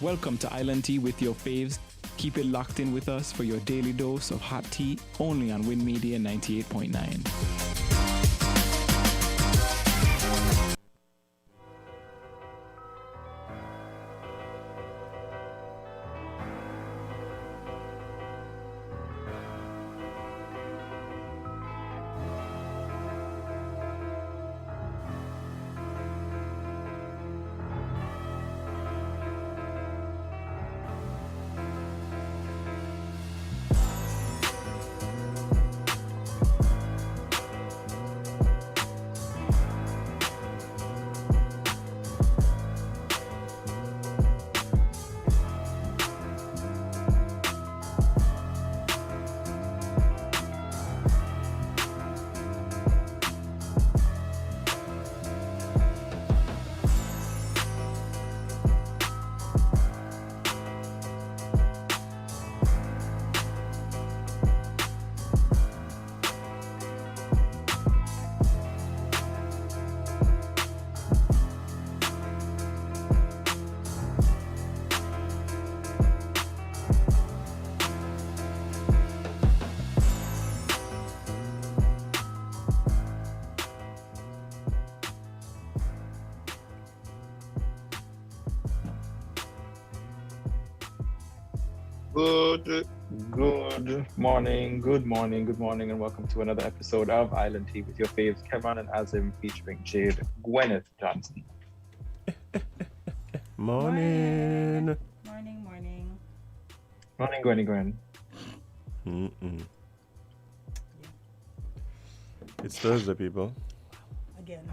Welcome to Island Tea with your faves. Keep it locked in with us for your daily dose of hot tea only on WINNMedia 98.9. Good morning, and welcome to another episode of Island Tea with your faves, Kevon and Azem, featuring Jade, Gwyneth Johnson. Morning. Morning, Gwen. It's Thursday, people. Again.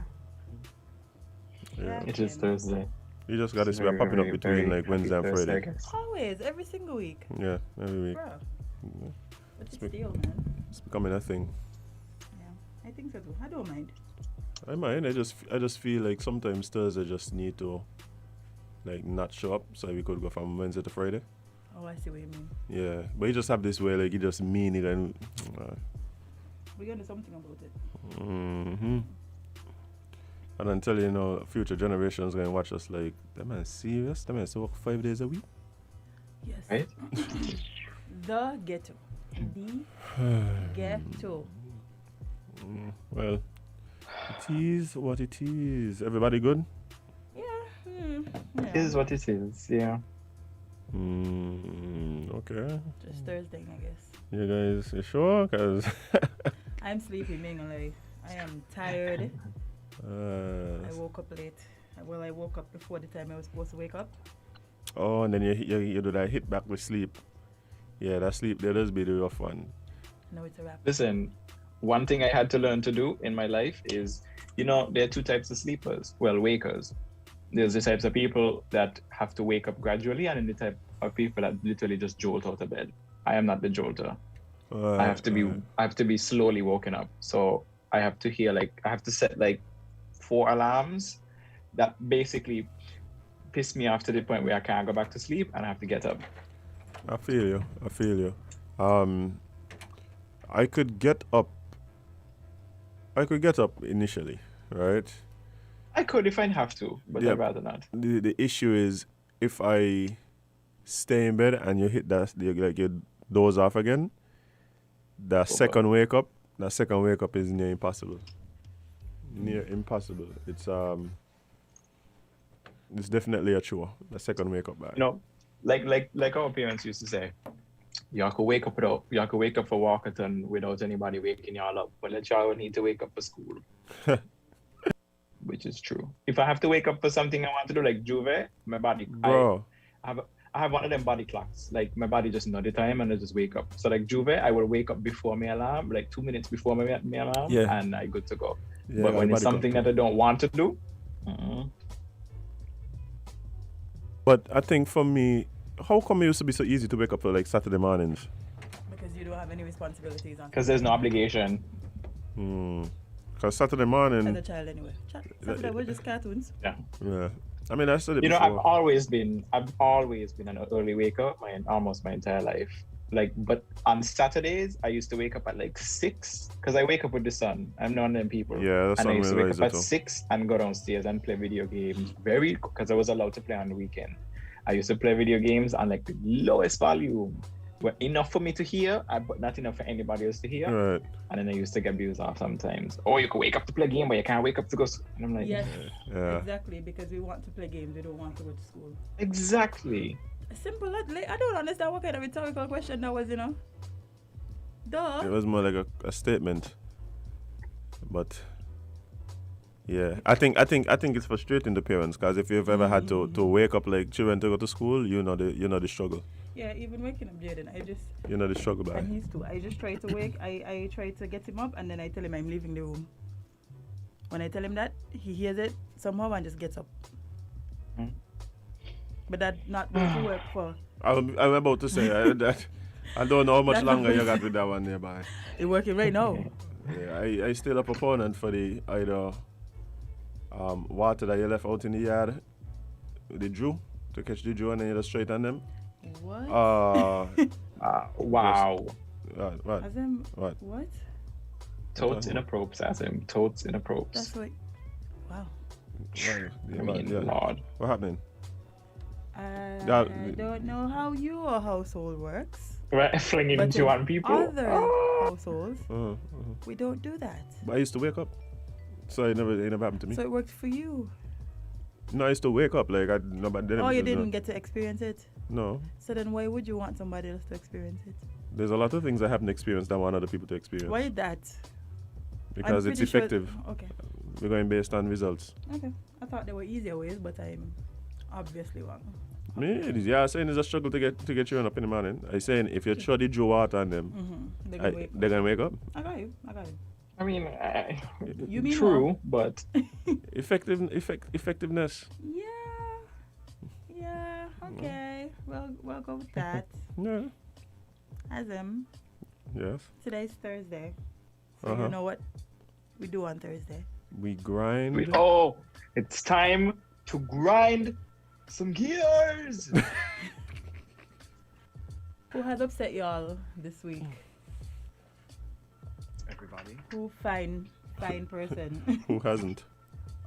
Yeah. It is Thursday. You just got this. We're popping up between like Wednesday and Friday. Always, every single week. Yeah, every week. Bro. Yeah. What's the deal, man? It's becoming a thing. Yeah, I think so too. I don't mind. I mind. I just feel like sometimes Thursday just need to like not show up, so we could go from Wednesday to Friday. Oh, I see what you mean. Yeah, but you just have this way like you just mean it and. We're gonna do something about it. And until you know, future generations gonna watch us like, that man serious? That man still work 5 days a week? Yes. Right? The ghetto. The ghetto. Well, it is what it is. Everybody good? Yeah. It is what it is, yeah. Okay. Just Thursday, I guess. You guys, you sure? Cause I'm sleepy, mainly. I am tired. I woke up late. Well, I woke up before the time I was supposed to wake up. Oh, and then you do that hit back with sleep. Yeah, that sleep there does be the rough one. No, it's a wrap. Listen, one thing I had to learn to do in my life is, there are two types of sleepers. Well, wakers. There's the types of people that have to wake up gradually, and then the type of people that literally just jolt out of bed. I am not the jolter. I have to be slowly woken up. So I have to set like 4 alarms that basically piss me off to the point where I can't go back to sleep and I have to get up. I feel you. I could get up initially, right? I could if I have to, but I'd rather not. The issue is if I stay in bed and you hit that, like you doze off again, that second wake up is near impossible. It's definitely a chore. The second wake up back. Like our parents used to say, you could wake up for walkathon without anybody waking y'all up, but let y'all need to wake up for school. Which is true. If I have to wake up for something I want to do, like Juve, my body, Bro. I have one of them body clocks. Like my body just know the time and I just wake up. So like Juve, I will wake up before my alarm, like 2 minutes before my alarm, and I good to go. Yeah, but when it's something that I don't want to do, But I think for me, how come it used to be so easy to wake up for like Saturday mornings? Because you don't have any responsibilities on. Because there's no obligation. Because Saturday morning. As a child, anyway. Saturday was just cartoons. Yeah. I mean, I said it before. I've always been an early waker almost my entire life. Like, but on Saturdays, I used to wake up at like 6 because I wake up with the sun. I'm not one of them people. Yeah, that's and I used to wake up at too. 6 and go downstairs and play video games because I was allowed to play on the weekend. I used to play video games on like the lowest volume. Well, enough for me to hear, but not enough for anybody else to hear. Right. And then I used to get abused off sometimes. Oh, you can wake up to play a game, but you can't wake up to go. And I'm like, Yes, Yeah. exactly, because we want to play games, we don't want to go to school. exactly. Simple. I don't understand what kind of rhetorical question that was, It Duh. was more like a statement. But yeah, I think it's frustrating to parents, because if you've ever had to wake up like children to go to school, you know the struggle. Yeah, even waking up Jaden, You know the struggle, and man. he's too. I just try to wake. I try to get him up, and then I tell him I'm leaving the room. When I tell him that, he hears it somehow and just gets up. But that's not going to work for. I'm about to say that. I don't know how much That's longer not- you got with that one nearby. It's working right now. Yeah, I still a proponent for the either water that you left out in the yard, the Jew, to catch the Jew and then you just straight on them. What? Wow. What? Azem, What? what? Totes inappropriate, Azem. Totes inappropriate. That's what. Wow. I mean, Lord. What happening? I That- don't know how your household works. Right, flinging But into in on people. other Oh. households, we don't do that. But I used to wake up, so it never happened to me. So it worked for you. No, I used to wake up like but then Oh, you didn't get to experience it. No, So then why would you want somebody else to experience it? there's a lot of things I haven't experienced that I want other people to experience. Why that? Because I'm it's pretty sure- effective. Okay. We're going based on results. Okay. I thought there were easier ways, but I'm obviously wrong. I'm saying it's a struggle to get children up in the morning. I'm saying if you throw the Joe water on them, They're gonna wake they're gonna wake up. I got you. I mean, You mean true, what? but Effectiveness. Yeah. Okay. We'll go with that. Yeah. Azem, Yes. today's Thursday. So you know what we do on Thursday? We grind. it's time to grind some gears. Who has upset y'all this week? Everybody. Who fine person? Who hasn't?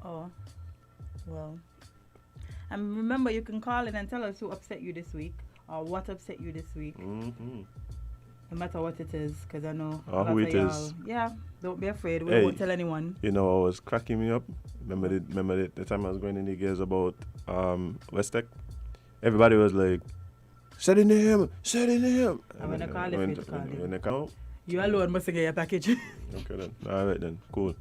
Oh, well. And remember, you can call in and tell us who upset you this week or what upset you this week. Mm-hmm. No matter what it is, because I know. Or who it is. Yeah, don't be afraid. We Hey. won't tell anyone. You know, what was cracking me up. Remember the time I was going in the gears about West Tech? Everybody was like, "Set in him, set in him." I'm gonna call it for you to call him. When they come, You alone must get your package. okay then. All right then, cool.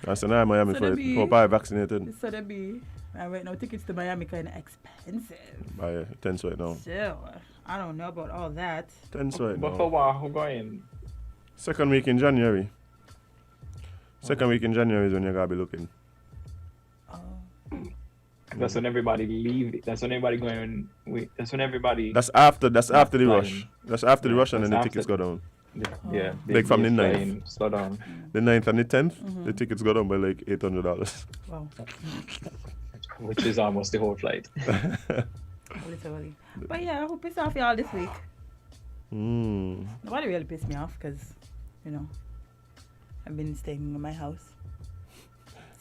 I said, now Miami So for they it. be- Hope I vaccinated. So they be. And right now, tickets to Miami kind of expensive. By 10 right now. So, I don't know about all that. 10 right But for now. what? Who going? Second week in January. Second week in January is when you gotta be looking. That's when everybody leave. That's when everybody going. That's when everybody. That's after the flying. rush. That's after the Yeah, rush and then that's the tickets after. go down. Yeah. Like from the they're 9th. flying, slow down. The 9th and the 10th, the tickets go down by like $800. Wow. Which is almost the whole flight. Literally. But yeah, who pissed off y'all this week? Nobody really pissed me off because, I've been staying in my house.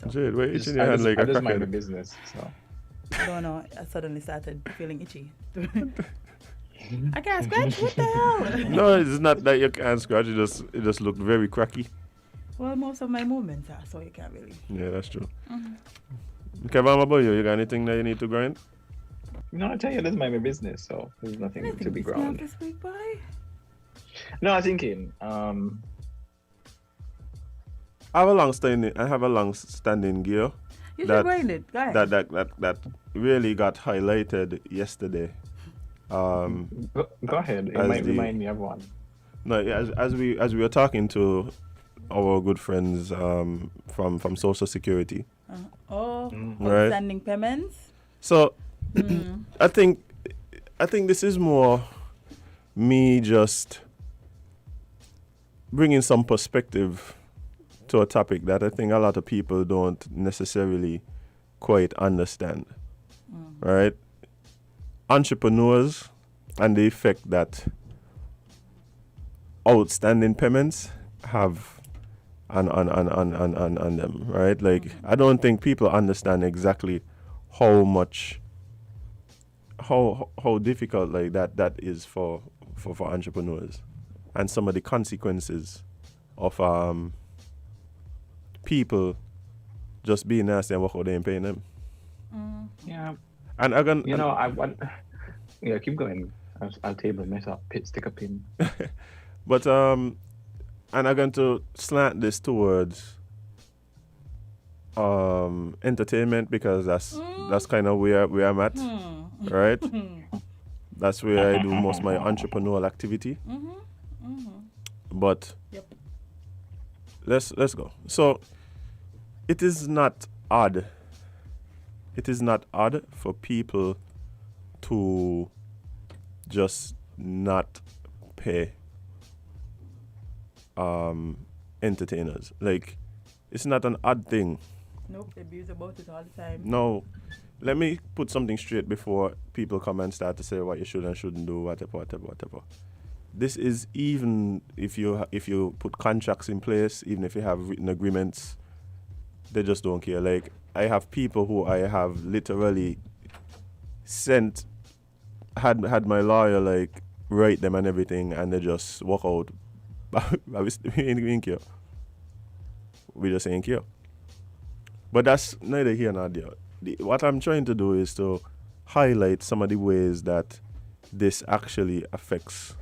Jade, why you itching I your hand just, like I a just mind my crackhead? business. So. I don't know. I suddenly started feeling itchy. I can't scratch. What the hell? No, it's not that you can't scratch. It just looked very cracky. Well, most of my movements are, so you can't really. Yeah, that's true. Kevon, what about you? You got anything that you need to grind? No, I tell you, this is my business, so there's nothing to be pissed me off ground. this week, boy. No, I'm thinking. I have a long-standing gear You That- should grind it, guys. that really got highlighted yesterday. Go ahead. It as might the- remind me of one. No, as we were talking to our good friends from Social Security, right? Outstanding payments. So I think this is more me just bringing some perspective to a topic that I think a lot of people don't necessarily quite understand, right? Entrepreneurs and the effect that outstanding payments have on them, right? Like, I don't think people understand exactly how much how difficult like that is for entrepreneurs, and some of the consequences of people just being nasty and walk out there and paying them. Yeah. And again, I want. Yeah, keep going. I'll table mess up. Stick a pin. But and I'm going to slant this towards entertainment, because that's kind of where I'm at, right? That's where I do most of my entrepreneurial activity. But let's go. So it is not odd. It is not odd for people to just not pay entertainers. Like, it's not an odd thing. Nope, they abuse about it all the time. No, let me put something straight before people come and start to say what you should and shouldn't do, whatever. This is even if you put contracts in place, even if you have written agreements, they just don't care. Like, I have people who I have literally had my lawyer like write them and everything, and they just walk out. We ain't care. We just ain't care. But that's neither here nor there. What I'm trying to do is to highlight some of the ways that this actually affects,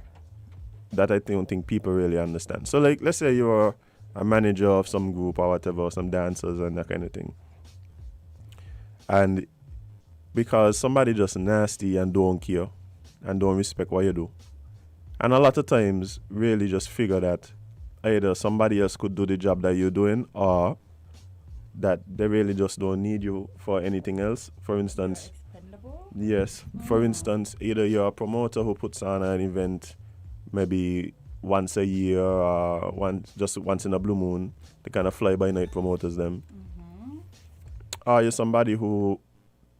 that I don't think people really understand. So, like, let's say you're a manager of some group or whatever, or some dancers and that kind of thing. And because somebody just nasty and don't care and don't respect what you do. And a lot of times really just figure that either somebody else could do the job that you're doing, or that they really just don't need you for anything else. For instance, yes, for instance, either you're a promoter who puts on an event maybe once a year or once in a blue moon, the kind of fly-by-night promoters them. Or you're somebody who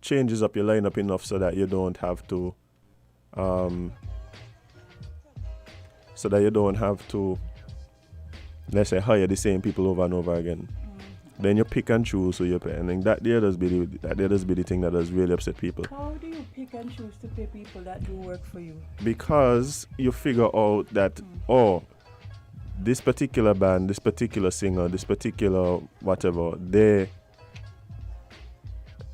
changes up your lineup enough so that you don't have to let's say, hire the same people over and over again. Then you pick and choose who you pay, and then that there does be the thing that does really upset people. How do you pick and choose to pay people that do work for you? Because you figure out that this particular band, this particular singer, this particular whatever, they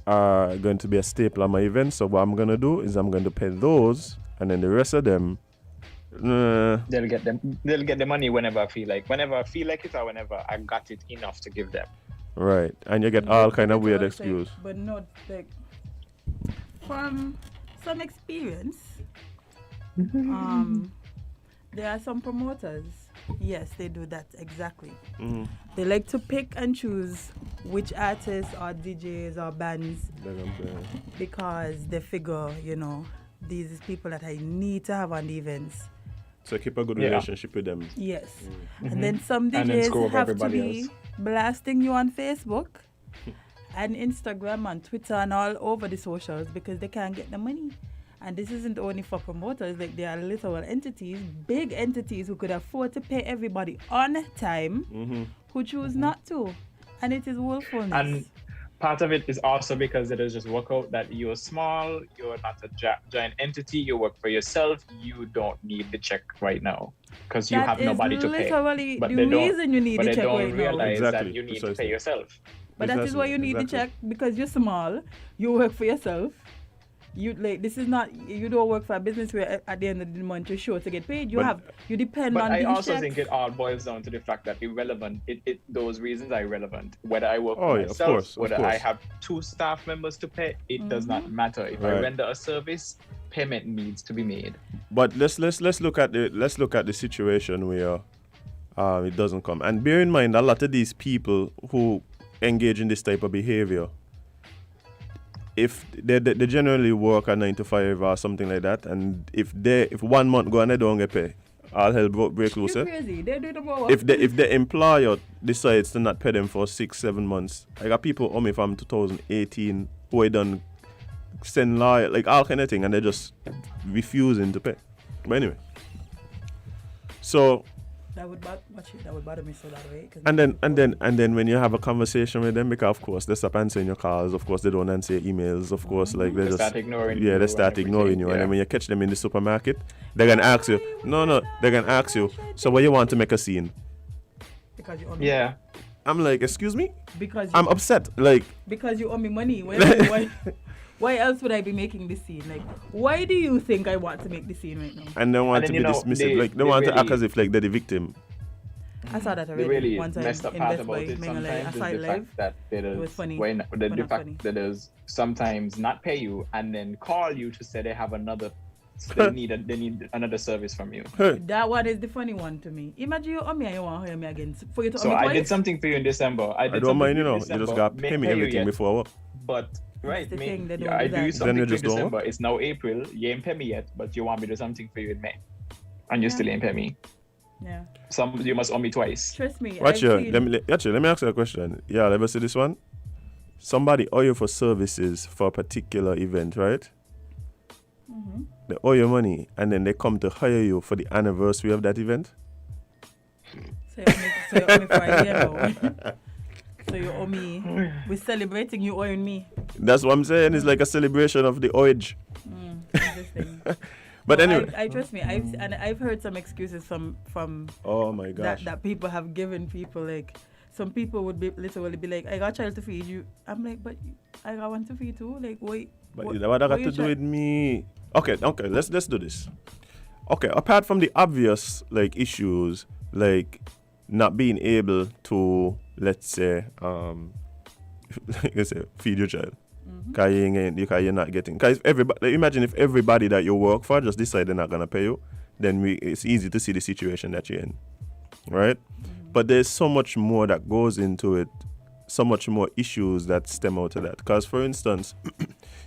are going to be a staple on my event. So what I'm gonna do is I'm going to pay those, and then the rest of them, they'll get the money whenever I feel like it, or whenever I got it enough to give them. Right, and you get all kind of weird excuse. But not like, from some experience, there are some promoters. Yes, they do that exactly. They like to pick and choose which artists or DJs or bands, because they figure, these is people that I need to have on the events. So keep a good relationship with them. Yes. And then some DJs have to be blasting you on Facebook and Instagram and Twitter and all over the socials, because they can't get the money. And this isn't only for promoters. Like, there are little entities, big entities who could afford to pay everybody on time, who choose not to. And it is willfulness. And part of it is also because it is just work out that you're small, you're not a giant entity, you work for yourself, you don't need the check right now because you have nobody to pay. But the reason you need the check right now. But they don't realize that you need to pay yourself. But that is why you need the check, because you're small, you work for yourself. You don't work for a business where at the end of the month you're sure to get paid. You depend on these checks. But I also think it all boils down to the fact that those reasons are irrelevant. Whether I work for myself, whether I have 2 staff members to pay, it does not matter. If I render a service, payment needs to be made. But let's look at the situation where it doesn't come. And bear in mind, a lot of these people who engage in this type of behavior, if they generally work a 9 to 5 or something like that, and if 1 month go and they don't get paid, all hell break loose. You're crazy. They're doing the more. If the employer decides to not pay them for 6-7 months, I got people on me from 2018 who I done send lawyer, like all kind of thing, and they're just refusing to pay. But anyway, so That would bother me so that way. And then when you have a conversation with them, because of course they stop answering your calls, of course they don't answer your emails, of course like they start ignoring you. Yeah, they start ignoring you. And then when you catch them in the supermarket, they're gonna ask you. They're gonna ask you. So why you want to make a scene? Because you owe me. Yeah. I'm like, excuse me? Because I'm upset. Like because you owe me money. Why else would I be making this scene? Like, why do you think I want to make this scene right now? And they want to be dismissive. They want to act as if like they're the victim. I saw that already. The really one time messed up part about it sometimes is the fact that it was funny. The fact that there's sometimes not pay you and then call you to say they have another. They need another service from you. That one is the funny one to me. Imagine you owe me and you want to hire me again. For you to so I did something for you in December. I don't mind, you just got to pay me everything before what? But right, I do something for you in December. It's now April. You ain't pay me yet, but you want me to do something for you in May, and you still ain't pay me. Yeah. You must owe me twice. Trust me. Watch you. Let me ask you a question. Yeah, let me see this one. Somebody owe you for services for a particular event, right? Mm-hmm. They owe you money, and then they come to hire you for the anniversary of that event. So you owe me for a year now. So you owe me. We're celebrating you owing me. That's what I'm saying. It's like a celebration of the owage. Interesting. But anyway, I trust me. I've heard some excuses from oh my gosh that people have given people. Like some people would be literally be like, I got a child to feed you. I'm like, but I got one to feed too. Like wait. But what I got to do with me? Okay. Let's do this. Okay. Apart from the obvious like issues, like not being able to, let's say, feed your child. Because you're not getting. Because imagine if everybody that you work for just decide they're not gonna pay you, then it's easy to see the situation that you're in, right? But there's so much more that goes into it, so much more issues that stem out of that. Because for instance,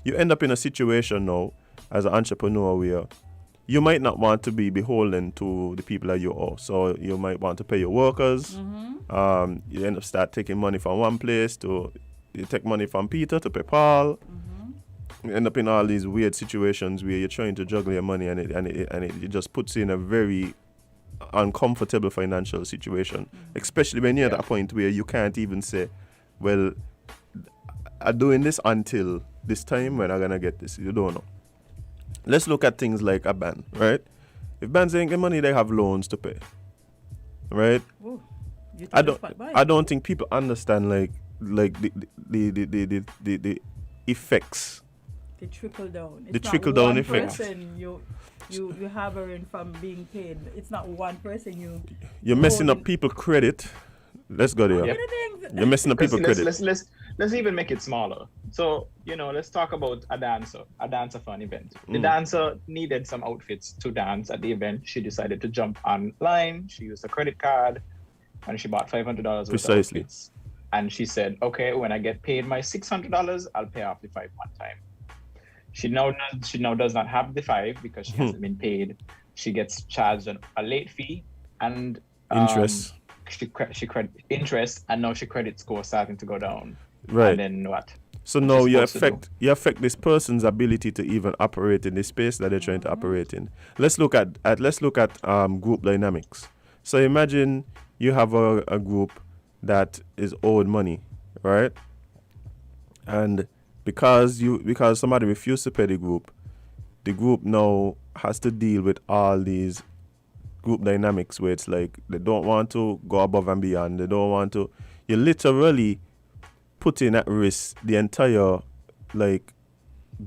you end up in a situation now as an entrepreneur where you might not want to be beholden to the people that you owe. So you might want to pay your workers. You end up start taking money from one place to. You take money from Peter to pay Paul. You end up in all these weird situations where you're trying to juggle your money and it just puts you in a very uncomfortable financial situation. Especially when you're at a point where you can't even say, well, I'm doing this until this time when I'm going to get this. You don't know. Let's look at things like a band, right? If bands ain't get money, they have loans to pay. Right? Ooh, I don't think people understand like the effects. The trickle down. The trickle down effects. You harboring from being paid. It's not one person you're messing up people's credit. Let's go there. You're messing up people's credit. Let's even make it smaller. So, let's talk about a dancer for an event. The dancer needed some outfits to dance at the event. She decided to jump online. She used a credit card and she bought $500 worth of outfits. And she said, okay, when I get paid my $600, I'll pay off the 5 one time. She now does not have the 5 because she hasn't been paid. She gets charged a late fee and interest. She credit interest, and now she credit score starting to go down. Right. And then what? So now you affect this person's ability to even operate in the space that they're trying to operate in. Let's look at group dynamics. So imagine you have a group that is owed money, right? And because somebody refused to pay the group now has to deal with all these group dynamics where it's like they don't want to go above and beyond. They don't want to. You're literally putting at risk the entire like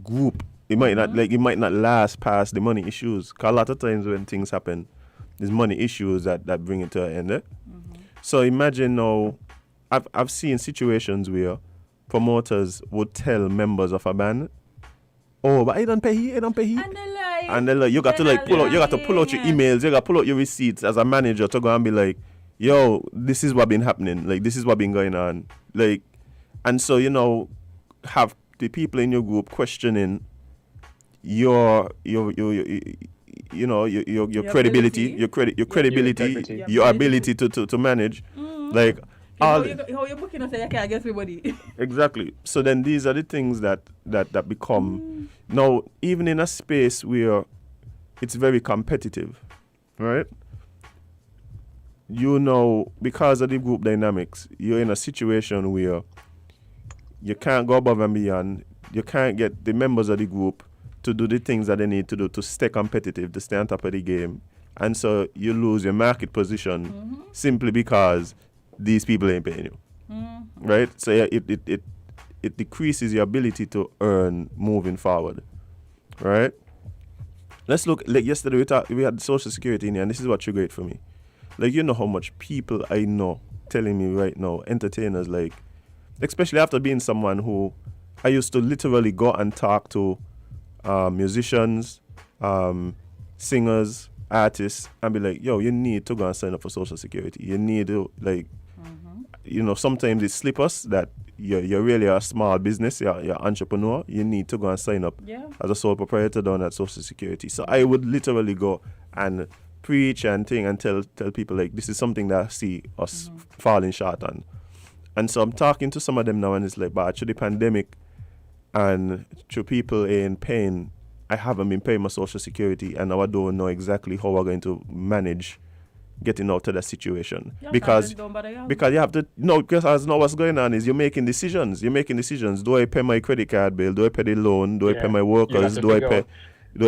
group. It might not last past the money issues. Cause a lot of times when things happen, there's money issues that bring it to an end. So imagine now, I've seen situations where promoters would tell members of a band, oh, but I don't pay he. And they're like, you got to pull out your emails, you got to pull out your receipts as a manager to go and be like, yo, this is what been happening, like this is what been going on, like, and so have the people in your group questioning your credibility, your ability to manage, like how you booking us? I can't guess everybody. Exactly. So then these are the things that become now even in a space where it's very competitive, right? because of the group dynamics, you're in a situation where you can't go above and beyond. You can't get the members of the group to do the things that they need to do to stay competitive, to stay on top of the game. And so you lose your market position simply because these people ain't paying you. Right? So yeah, it decreases your ability to earn moving forward. Right? Let's look, like yesterday we had Social Security in here, and this is what triggered it for me. Like, you know how much people I know telling me right now, entertainers, like, especially after being someone who I used to literally go and talk to musicians, singers, artists, and be like, yo, you need to go and sign up for Social Security. You need to, like, sometimes it slips us that you're really a small business, you're an entrepreneur, you need to go and sign up as a sole proprietor down at Social Security. So I would literally go and preach and tell people, like, this is something that I see us falling short on. And so I'm talking to some of them now, and it's like, but through the pandemic and through people in pain, I haven't been paying my Social Security, and now I don't know exactly how we're going to manage getting out of that situation. Because you have to because as now what's going on is you're making decisions. Do I pay my credit card bill? Do I pay the loan? Do I pay my workers? Do I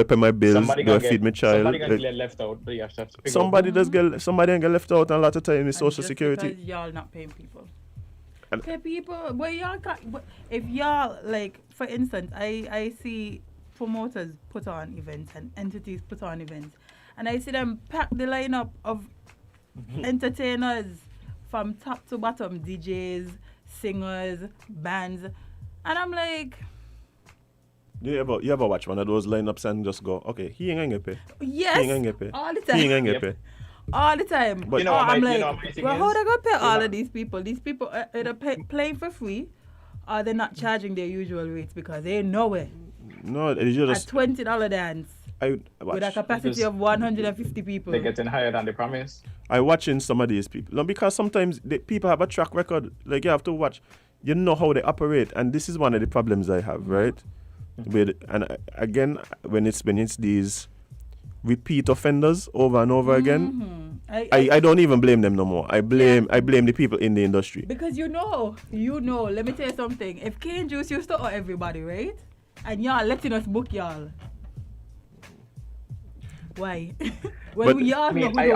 pay my bills? Do I feed my child? Somebody gonna get left out, but you have to somebody get left out, and a lot of time with Social Security. Because y'all not paying people. Pay people. Well, y'all can't, if y'all, like, for instance, I see promoters put on events and entities put on events, and I see them pack the lineup of entertainers from top to bottom, DJs, singers, bands, and I'm like, you ever watch one of those lineups and just go, okay, he ain't gonna pay. Yes, he ain't gonna pay. all the time. He ain't gonna pay. All the time. But I'm like, well, how they gonna pay all of these people? These people are either playing for free, or they're not charging their usual rates because they ain't nowhere. No, it's just a $20 dance with a capacity of 150 people. They're getting higher than they promised. I watching some of these people. No, because sometimes people have a track record. Like, you have to watch. You know how they operate, and this is one of the problems I have, right? Again, when it's these repeat offenders over and over again, I don't even blame them no more. I blame the people in the industry. Because you know, let me tell you something. If Cane Juice used to owe everybody, right? And y'all letting us book y'all. Why? I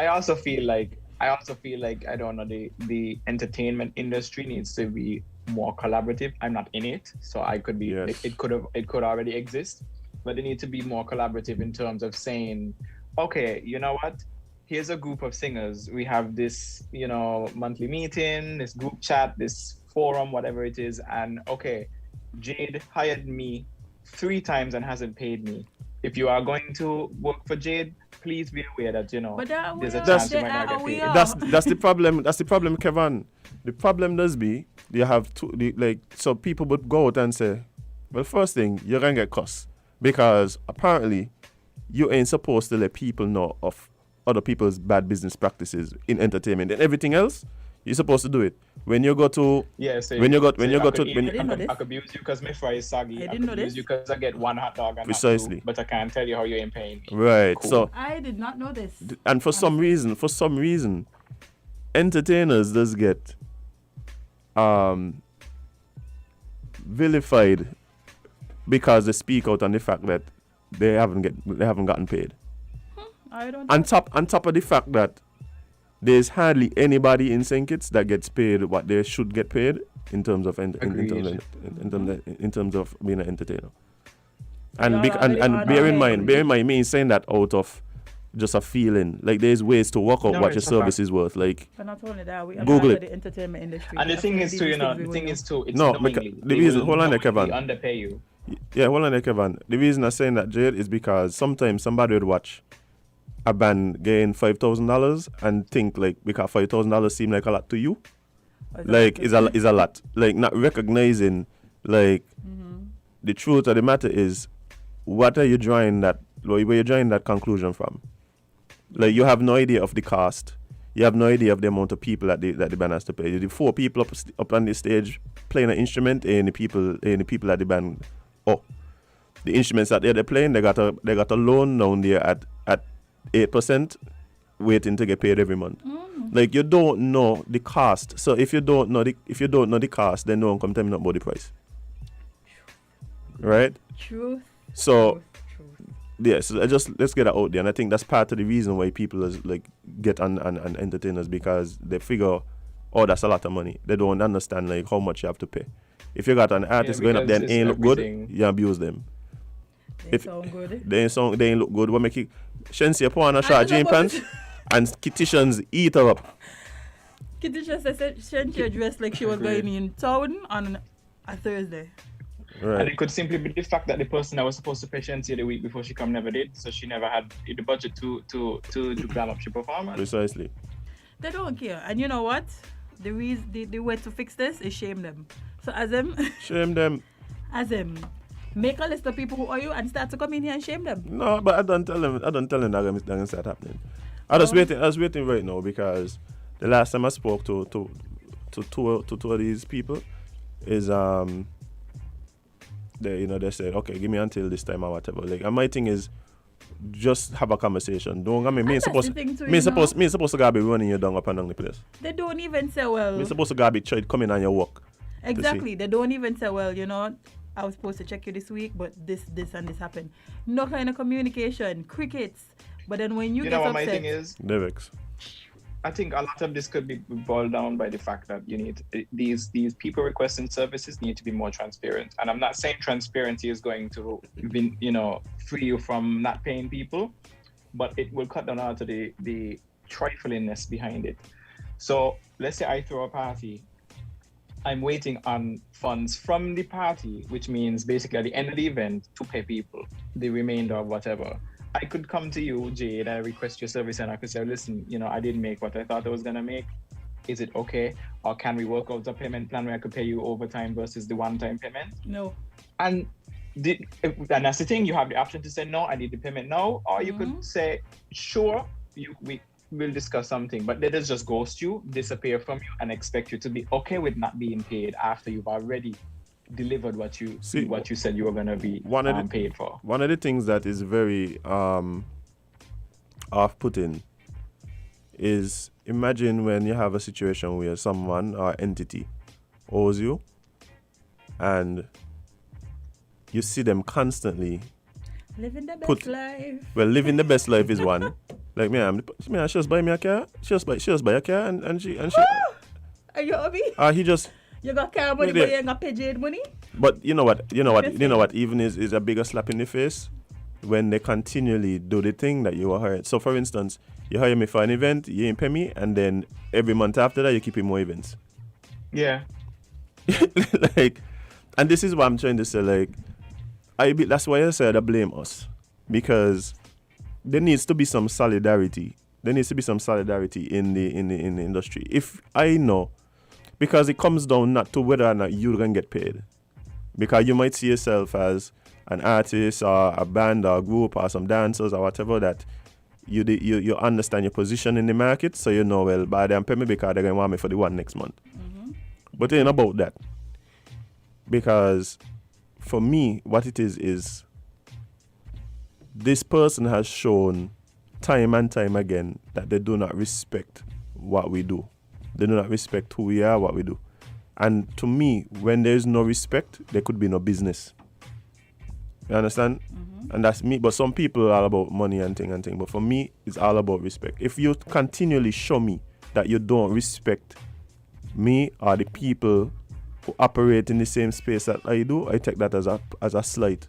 also feel like I don't know, the entertainment industry needs to be more collaborative. I'm not in it, so I could be. Yes. It could already exist, but they need to be more collaborative in terms of saying, okay, you know what? Here's a group of singers. We have this, monthly meeting, this group chat, this forum, whatever it is, and okay, Jade hired me 3 times and hasn't paid me. If you are going to work for Jade, please be aware that there's a chance you might not get paid. That's the problem. That's the problem, Kevon. The problem does be you have so people would go out and say, well, first thing, you're gonna get cussed because apparently you ain't supposed to let people know of other people's bad business practices in entertainment, and everything else you're supposed to do it. When you go to I could abuse you because my fry is soggy. I could abuse you because I get 1 hot dog and precisely. But I can't tell you how you ain't paying me. Right. Cool. So I did not know this. And for some reason, entertainers does get vilified because they speak out on the fact that they haven't gotten paid. I don't. On top of the fact that there's hardly anybody in St Kitts that gets paid what they should get paid in terms of in terms of being an entertainer. And bear in mind, me saying that out of just a feeling. Like, there's ways to work out what your service is worth. Like, but not only that, we Google it. The entertainment industry. And the thing is too, it's no, the reason. Hold on there, Kevon. Underpay you. Yeah, hold on there, Kevon. The reason I'm saying that, Jade, is because sometimes somebody would watch a band gain $5,000 and think, like, because $5,000 seem like a lot to you, like, is a lot. Like, not recognizing, like, the truth of the matter is, what are you drawing that? Where you're drawing that conclusion from? Like, you have no idea of the cost. You have no idea of the amount of people that the band has to pay. The 4 people up on the stage playing an instrument, and the people at the band. Oh, the instruments that they're playing, they got a loan down there at 8%, waiting to get paid every month. Like, you don't know the cost. So if you don't know the cost, then no one come tell me not about the price. Right? Truth. So yes, let's get that out there. And I think that's part of the reason why people get on entertainers, because they figure, oh, that's a lot of money. They don't understand like how much you have to pay. If you got an artist going up there and ain't look good, you abuse them. They sound good. They ain't look good. What make you Shensi put on a short jean pants and Kititians eat her up. Kitisha said Shensi dressed like she was going in town on a Thursday. Right. And it could simply be the fact that the person that was supposed to pay Shensi the week before she come never did, so she never had the budget to glam up her performance. Precisely. They don't care. And you know what? The way to fix this is shame them. So Azem, shame them. Azem, make a list of people who owe you and start to come in here and shame them. No, but I don't tell them that gonna start happening. I was waiting right now, because the last time I spoke to two of these people is they said, okay, give me until this time or whatever. Like, and my thing is, just have a conversation. Don't me supposed to go be running you down up and down the place. They don't even say, well, me supposed to go be tried coming on your work. Exactly. They don't even say, well, I was supposed to check you this week, but this and this happened. No kind of communication. Crickets. But then when you get what upset, my thing is? Lyrics. I think a lot of this could be boiled down by the fact that you need these people requesting services need to be more transparent. And I'm not saying transparency is going to free you from not paying people, but it will cut down out to the triflingness behind it. So let's say I throw a party. I'm waiting on funds from the party, which means basically at the end of the event to pay people the remainder of whatever. I could come to you, Jade, I request your service, and I could say, listen, I didn't make what I thought I was going to make. Is it okay? Or can we work out a payment plan where I could pay you overtime versus the one-time payment? No. And that's the thing, you have the option to say, no, I need the payment now. Or you could say, sure, we will discuss something. But let us just ghost you, disappear from you, and expect you to be okay with not being paid after you've already delivered what you said you were going to be paid for. One of the things that is very off-putting is, imagine when you have a situation where someone or entity owes you and you see them constantly living the best life. Well, living the best life is one. Like she just buy me a car. She just buy a car and she Are you hobby? He just you got car money, but you ain't got pay Jade money. But you know what? Even is a bigger slap in the face when they continually do the thing that you were hired. So, for instance, you hire me for an event, you ain't pay me, and then every month after that, you keep in more events. Yeah. And this is what I'm trying to say. That's why I said I blame us, because there needs to be some solidarity. There needs to be some solidarity in the industry. If I know. Because it comes down not to whether or not you're going to get paid. Because you might see yourself as an artist or a band or a group or some dancers or whatever, that you understand your position in the market. So well, by them pay me because they're going to want me for the one next month. Mm-hmm. But it ain't about that. Because for me, what it is this person has shown time and time again that they do not respect what we do. They do not respect who we are, what we do. And to me, when there is no respect, there could be no business. You understand? Mm-hmm. And that's me. But some people are all about money and thing. But for me, it's all about respect. If you continually show me that you don't respect me or the people who operate in the same space that I do, I take that as a slight.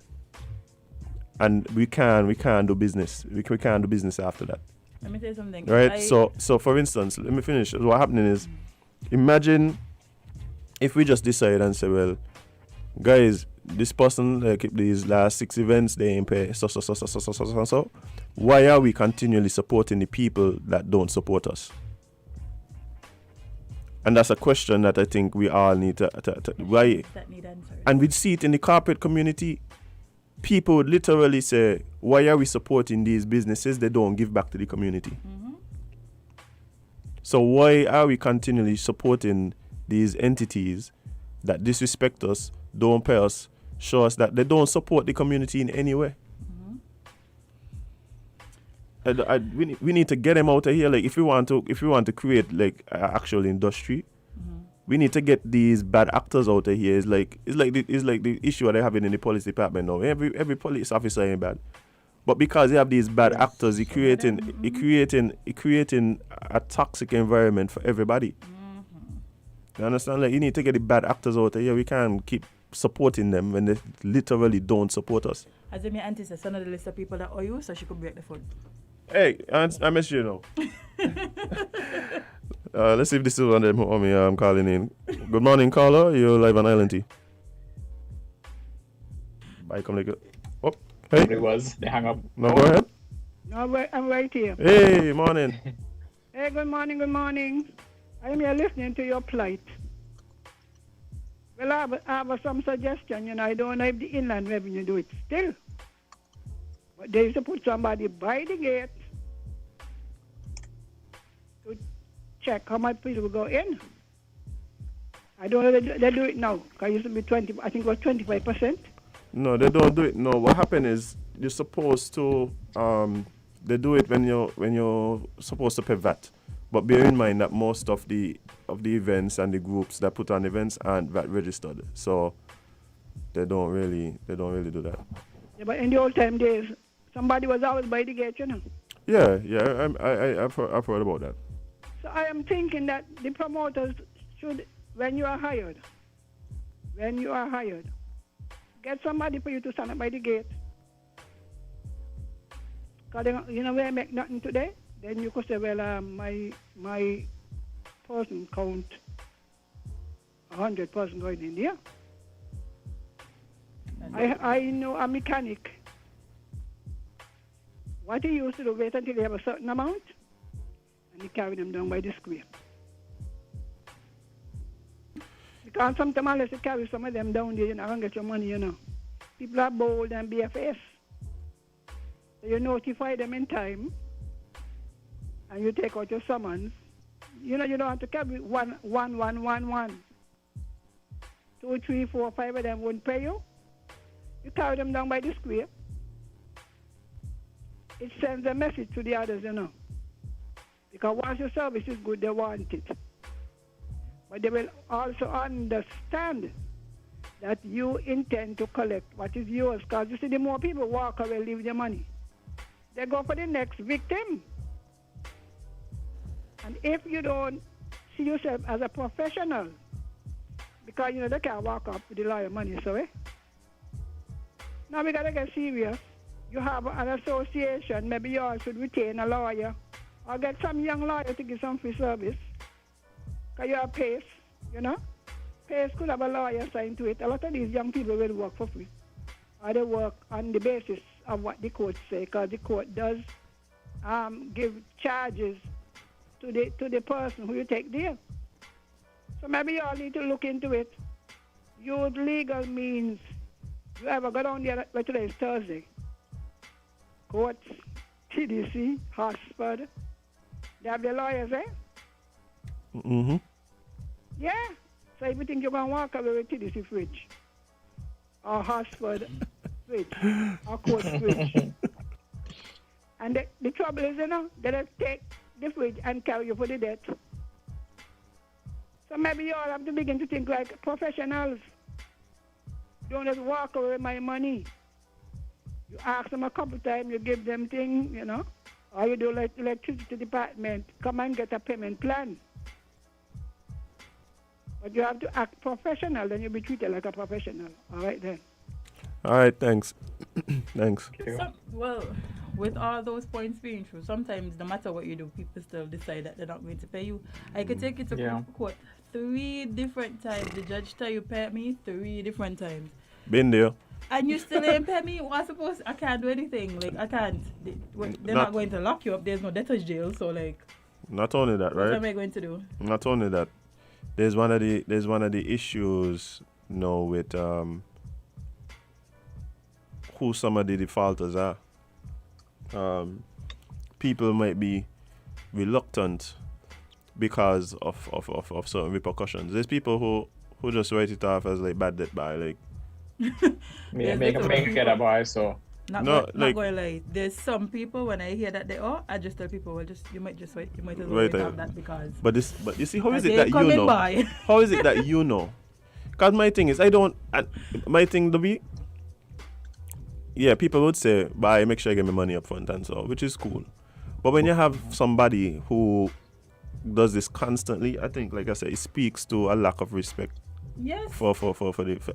And we can't do business. We can't do business after that. Let me tell you something. Right? So for instance, let me finish. What happening is, imagine if we just decide and say, well, guys, this person, these last 6 events, they ain't pay so. Why are we continually supporting the people that don't support us? And that's a question that I think we all need to why. That need answers. And we'd see it in the corporate community. People would literally say, why are we supporting these businesses? They don't give back to the community. Mm-hmm. So why are we continually supporting these entities that disrespect us, don't pay us, show us that they don't support the community in any way? we need to get them out of here. Like if we want to create like an actual industry, we need to get these bad actors out of here. It's like the issue they're having in the police department now. Every police officer ain't bad, but because they have these bad actors, it creating a toxic environment for everybody. You understand? Like you need to get the bad actors out of here. We can't keep supporting them when they literally don't support us. As my auntie says, one of the list of people that owe you, so she could break the phone. Hey, I miss you now. Let's see if this is one of them who I'm calling in. Good morning, caller. You're live on Island T. Bye, come like oh, hey. It was. They hang up. No, go ahead. No, I'm right here. Hey, morning. Hey, good morning, good morning. I'm here listening to your plight. Well, I have some suggestion. I don't know if the inland revenue do it still. But they used to put somebody by the gate to check how much people go in. I don't know if they do it now. Because it used to be 20, I think it was 25%. No, they don't do it. No, what happened is you're supposed to, they do it when you're supposed to pay VAT. But bear in mind that most of the events and the groups that put on events aren't VAT registered. So they don't really do that. Yeah, but in the old time days, somebody was always by the gate, Yeah, I've heard about that. So I am thinking that the promoters should, when you are hired, get somebody for you to stand up by the gate. Because when I make nothing today, then you could say, well, my person count 100 person going in there. I know a mechanic. What he used to do, wait until they have a certain amount, and he carry them down by the square. Because sometimes unless you carry some of them down there, you're not going to get your money, People are bold and BFS. So you notify them in time, and you take out your summons. You don't have to carry 1, 1, 1, 1, 1. 2, 3, 4, 5 of them won't pay you. You carry them down by the square. It sends a message to the others, Because once your service is good, they want it. But they will also understand that you intend to collect what is yours. Because you see, the more people walk away, leave their money, they go for the next victim. And if you don't see yourself as a professional, because, they can't walk up with the lawyer money, so Now we got to get serious. You have an association, maybe you all should retain a lawyer or get some young lawyer to give some free service. Because you have PACE, PACE could have a lawyer assigned to it. A lot of these young people will work for free. Or they work on the basis of what the court say, because the court does give charges to the person who you take there. So maybe you all need to look into it. Use legal means. You ever go down there, but today is Thursday. Courts, TDC, Hartford. They have their lawyers, Mm-hmm. Yeah. So if you think you're going to walk away with TDC fridge, or Hartford fridge, or court fridge. And the trouble is, they just take the fridge and carry you for the debt. So maybe you all have to begin to think like professionals. Don't just walk away with my money. You ask them a couple times, you give them things, or you do like electricity department, come and get a payment plan. But you have to act professional, then you'll be treated like a professional. All right then. All right, thanks. Thanks. Well, with all those points being true, sometimes no matter what you do, people still decide that they're not going to pay you. I could take you to court 3 different times. The judge tell you pay me 3 different times. Been there. And you still ain't pay me. I can't do anything. Like, I can't. They're not going to lock you up. There's no debtor's jail. So, like. Not only that, right? What am I going to do? Not only that. There's one of the issues, with who some of the defaulters are. People might be reluctant because of certain repercussions. There's people who just write it off as like bad debt by like. Make it a boy, so. Not going to lie. There's some people when I hear that I just tell people, well, you might just wait. You might as well wait on that because. But you see, how is it that you know? How is it that you know? Because my thing is, my thing to be. Yeah, people would say, "Bye, make sure you give me money up front," and so, which is cool. But when you have somebody who does this constantly, I think, like I said, it speaks to a lack of respect. Yes. For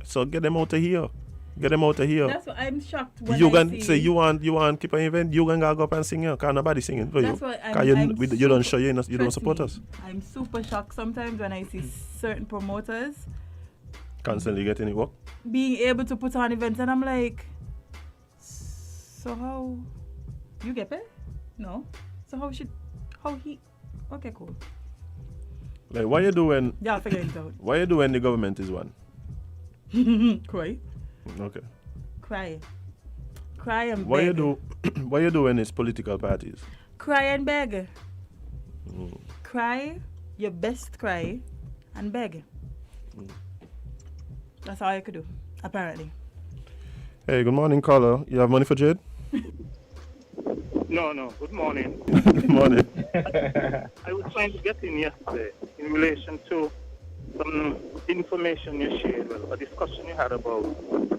so get them out of here. Get them out of here. That's what I'm shocked when you can say you want keep an event. You can go up and sing here. Can't nobody singing for you. That's what you don't show you don't support us. I'm super shocked sometimes when I see certain promoters constantly getting it work, being able to put on events, and I'm like, so how you get paid? No. So how he? Okay, cool. Like what you do when? Yeah, figure it out. What you do when the government is one? Cry. Okay. Cry and what beg. What you do when it's political parties? Cry and beg. Cry, your best cry, and beg. That's all you could do, apparently. Hey, good morning, caller. You have money for Jade? No. Good morning. Good morning. I was trying to get in yesterday in relation to some information you shared, a discussion you had about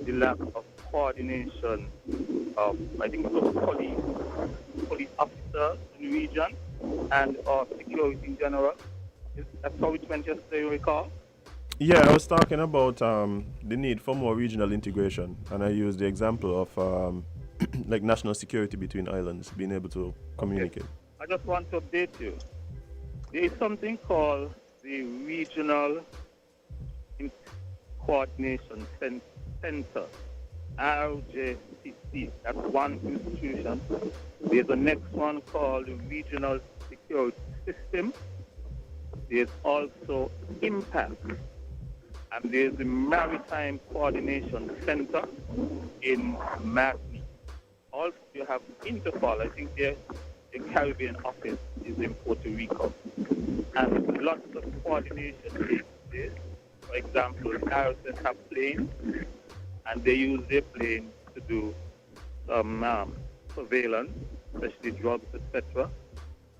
the lack of coordination of, I think it was police officers in the region and of security in general. That's how it went yesterday, you recall? Yeah, I was talking about the need for more regional integration, and I used the example of like national security between islands, being able to communicate. Okay. I just want to update you. There is something called the Regional Coordination Center, RJCC. That's one institution. There's the next one called the Regional Security System. There's also IMPACT. And there's the Maritime Coordination Center in Martinique. Also, you have Interpol. I think the Caribbean office is in Puerto Rico. And lots of coordination takes place. For example, RSS have planes, and they use their planes to do some surveillance, especially drugs, etc.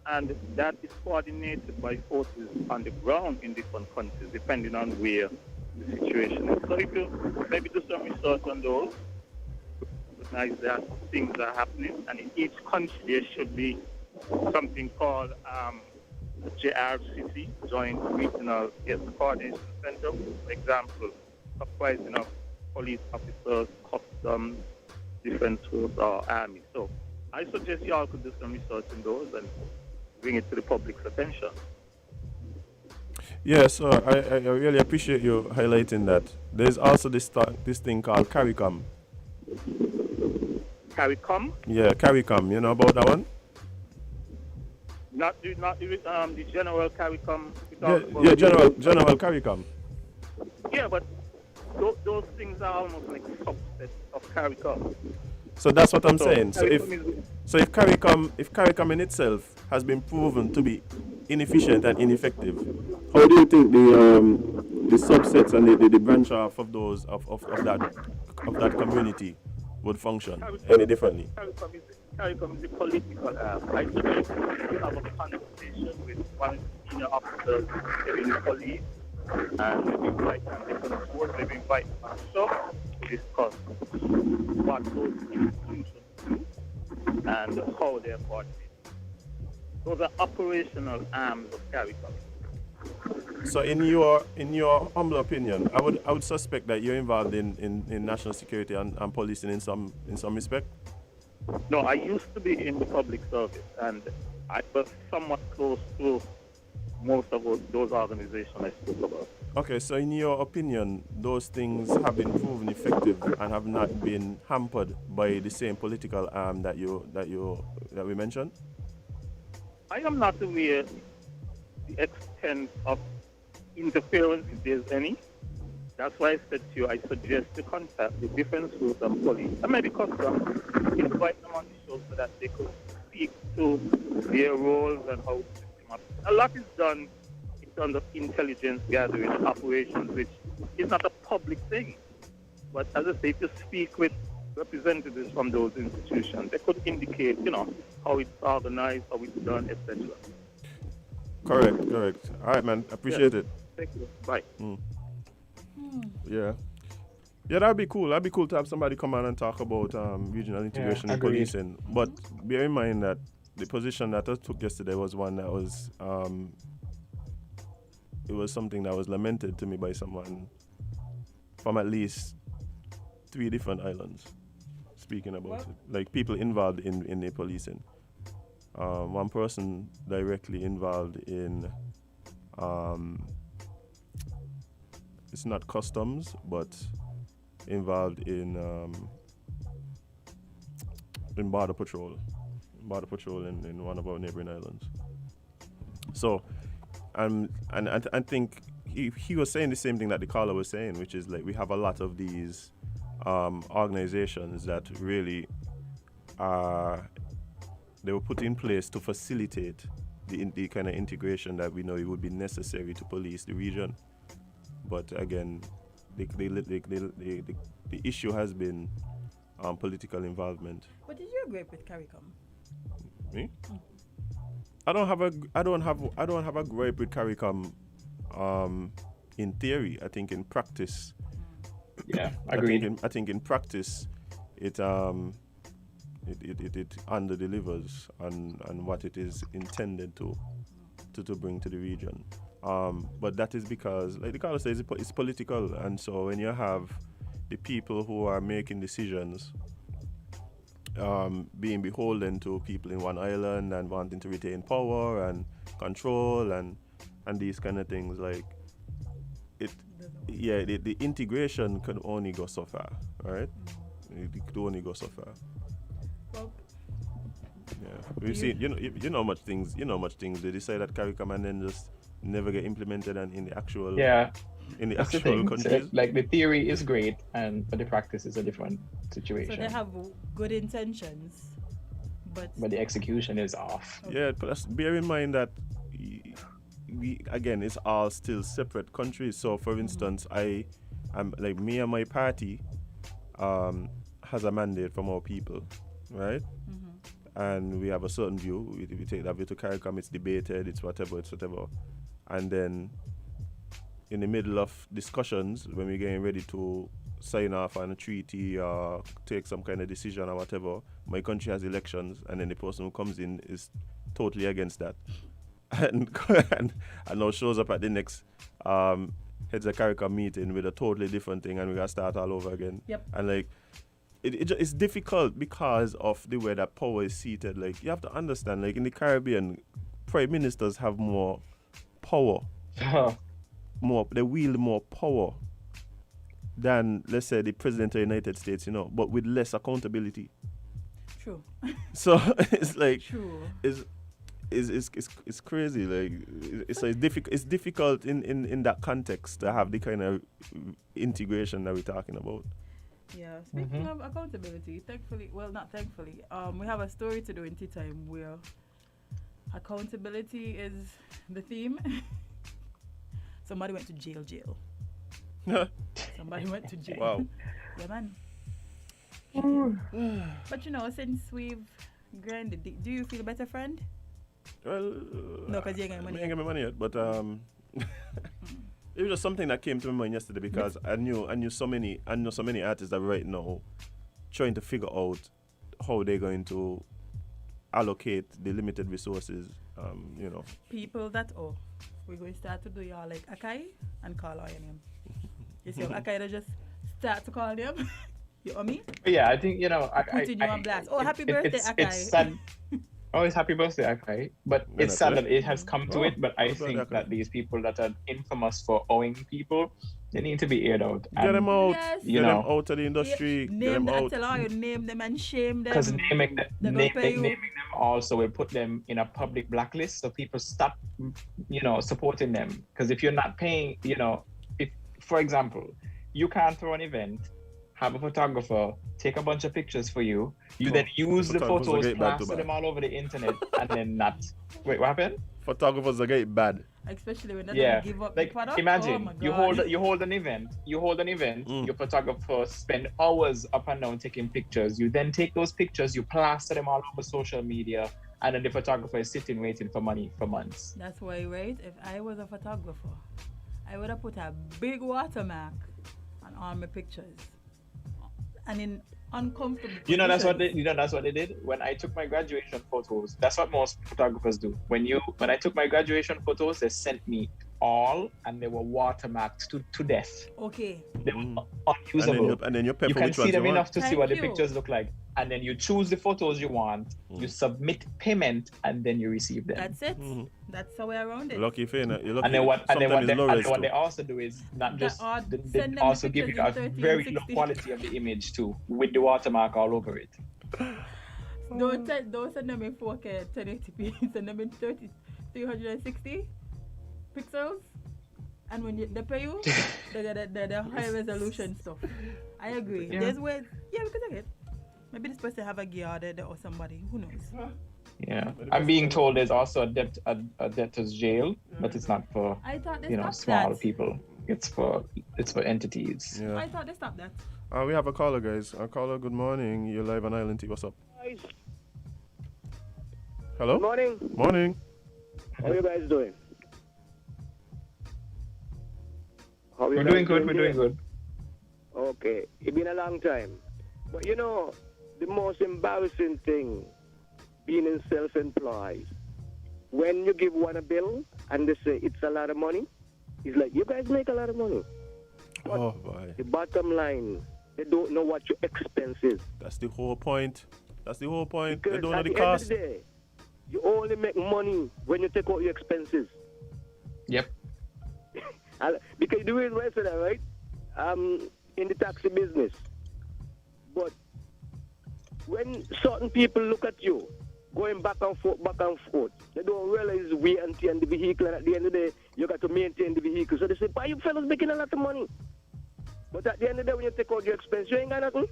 And that is coordinated by forces on the ground in different countries, depending on where the situation is. So if you maybe do some research on those, recognize that things are happening, and in each country there should be something called JRCC, Joint Regional Coordination Center, for example, comprising of police officers, customs, defense force, or army. So I suggest you all could do some research on those and bring it to the public's attention. Yes, I really appreciate you highlighting that. There's also this thing called CARICOM. CARICOM? Yeah, CARICOM. You know about that one? Not the general CARICOM. Yeah, general CARICOM. Yeah, but those things are almost like subsets of CARICOM. So that's what I'm saying. So if CARICOM in itself has been proven to be inefficient and ineffective, how do you think the subsets and the branch off of those of that community would function any differently? CARICOM is a political I suggest you have a conversation with one senior officer in the police, and maybe invite them different schools, maybe invite them on the show to discuss what those institutions do and how they're coordinated. Those are operational arms of CARICOM. So in your humble opinion, I would suspect that you're involved in national security and policing in some respect? No, I used to be in the public service, and I was somewhat close to most of those organizations I spoke about. Okay, so in your opinion, those things have been proven effective and have not been hampered by the same political arm that we mentioned? I am not aware the extent of interference, if there's any. That's why I said to you, I suggest to contact the defense group and police and maybe customs, invite them on the show so that they could speak to their roles and how to system up. A lot is done in terms of intelligence gathering and operations, which is not a public thing. But as I say, if you speak with representatives from those institutions. They could indicate, how it's organized, how it's done, etc. Correct. All right, man. Appreciate it. Thank you. Bye. Yeah. Yeah, that'd be cool. That'd be cool to have somebody come on and talk about regional integration and policing. But bear in mind that the position that I took yesterday was one that was, it was something that was lamented to me by someone from at least 3 different islands speaking about it. Like people involved in the policing. One person directly involved in, it's not customs, but involved in border patrol in one of our neighboring islands. So, and I think he was saying the same thing that the caller was saying, which is like we have a lot of these organizations that really they were put in place to facilitate the kind of integration that we know it would be necessary to police the region. But again, the issue has been political involvement. What did you agree with CARICOM? Me? I don't have a gripe with CARICOM in theory. I think in practice. Yeah, agreed. I think in practice it under delivers on what it is intended to bring to the region. But that is because, like the caller says, it's political, and so when you have the people who are making decisions being beholden to people in one island and wanting to retain power and control and these kind of things, like the integration can only go so far, right? It could only go so far. Well, yeah, we've seen you know much things they decide at CARICOM and then just never get implemented and in the actual countries. So, like the theory is great, but the practice is a different situation. So they have good intentions, but the execution is off. Okay. Yeah, but bear in mind that it's all still separate countries. So for instance, I'm like me and my party has a mandate from our people, right? And we have a certain view. We take that view to CARICOM, it's debated, it's whatever. And then in the middle of discussions, when we're getting ready to sign off on a treaty or take some kind of decision or whatever, my country has elections, and then the person who comes in is totally against that. And now shows up at the next heads of CARICOM meeting with a totally different thing, and we got to start all over again. Yep. And like, it's difficult because of the way that power is seated. Like, you have to understand, like in the Caribbean, prime ministers have more power. They wield more power than, let's say, the president of the United States, but with less accountability. True. So it's like, true. It's crazy. Like it's difficult in that context to have the kind of integration that we're talking about. Yeah. Speaking of accountability, not thankfully, we have a story to do in tea time where accountability is the theme. Somebody went to jail. Somebody went to jail. Wow. Yeah, man. But since we've grinded, do you feel better, friend? Well, no, because you ain't got money. I ain't got my money yet, but it was just something that came to my mind yesterday because I know so many artists that right now trying to figure out how they're going to allocate the limited resources. People that we're going to start to do y'all like Akai and call out your name. You see, Akai to just start to call them. You know what I mean? Yeah, I think putting you on blast. Happy birthday, Akai. It's sad. Oh, it's happy birthday, Akai. But it's sad that it has come to it. But I think that these people that are infamous for owing people, they need to be aired out. Get them out. Yes. Get them out of the industry. Name them out. Tell all you name them and shame them. Because naming them also will put them in a public blacklist, so people stop, supporting them. Because if you're not paying, if, for example, you can't throw an event, have a photographer take a bunch of pictures for you. You then use the photos, plaster them all over the internet, and then not. Wait, what happened? Photographers are getting bad. Especially when they Yeah, don't give up like the product. imagine Oh my you God. hold an event, your photographer spend hours up and down taking pictures. You then take those pictures, you plaster them all over social media, and then the photographer is sitting waiting for money for months. That's why, right? If I was a photographer, I would have put a big watermark on all my pictures. And in uncomfortable That's what positions. that's what they did when I took my graduation photos. That's what most photographers do. When I took my graduation photos, they sent me all, and they were watermarked to death. Okay. They were unusable. And then you pay You for can which see ones them you enough want. to see Thank what you. the pictures look like, and then you choose the photos you want. You submit payment, and then you receive them. That's it. That's the way around it. Lucky if you're lucky. And then what Sometimes they also do is not just they send them also the give you pictures a in 30 very and low 60. quality of the image too, with the watermark all over it. Don't send them in 4K 1080p. Send them in 360 pixels. And when they pay you, they get the high resolution stuff. I agree. Yeah. There's ways. Yeah, we could take it. Maybe this person have a gear there or somebody. Who knows? Yeah, I'm being told there's also a debtor's jail, but it's not for I thought they stopped small that. people. It's for entities. Yeah. I thought they stopped that. We have a caller, guys. Caller, good morning. You're live on Island T. What's up? Guys, Hello? good morning. Morning. How you guys doing? We're doing good. We're doing good. Okay, it's been a long time. But the most embarrassing thing being in self-employed, when you give one a bill and they say it's a lot of money, it's like, you guys make a lot of money. But Oh, boy. the bottom line, they don't know what your expense is. That's the whole point. They Because don't know at the the cost. end of the day, you only make money when you take out your expenses. Yep. Because the reason why I say that, right? In the taxi business. But when certain people look at you going back and forth, they don't realize we and the vehicle, and at the end of the day, you got to maintain the vehicle. So they say, "Why you fellas making a lot of money?" But at the end of the day, when you take out your expense, you ain't got nothing.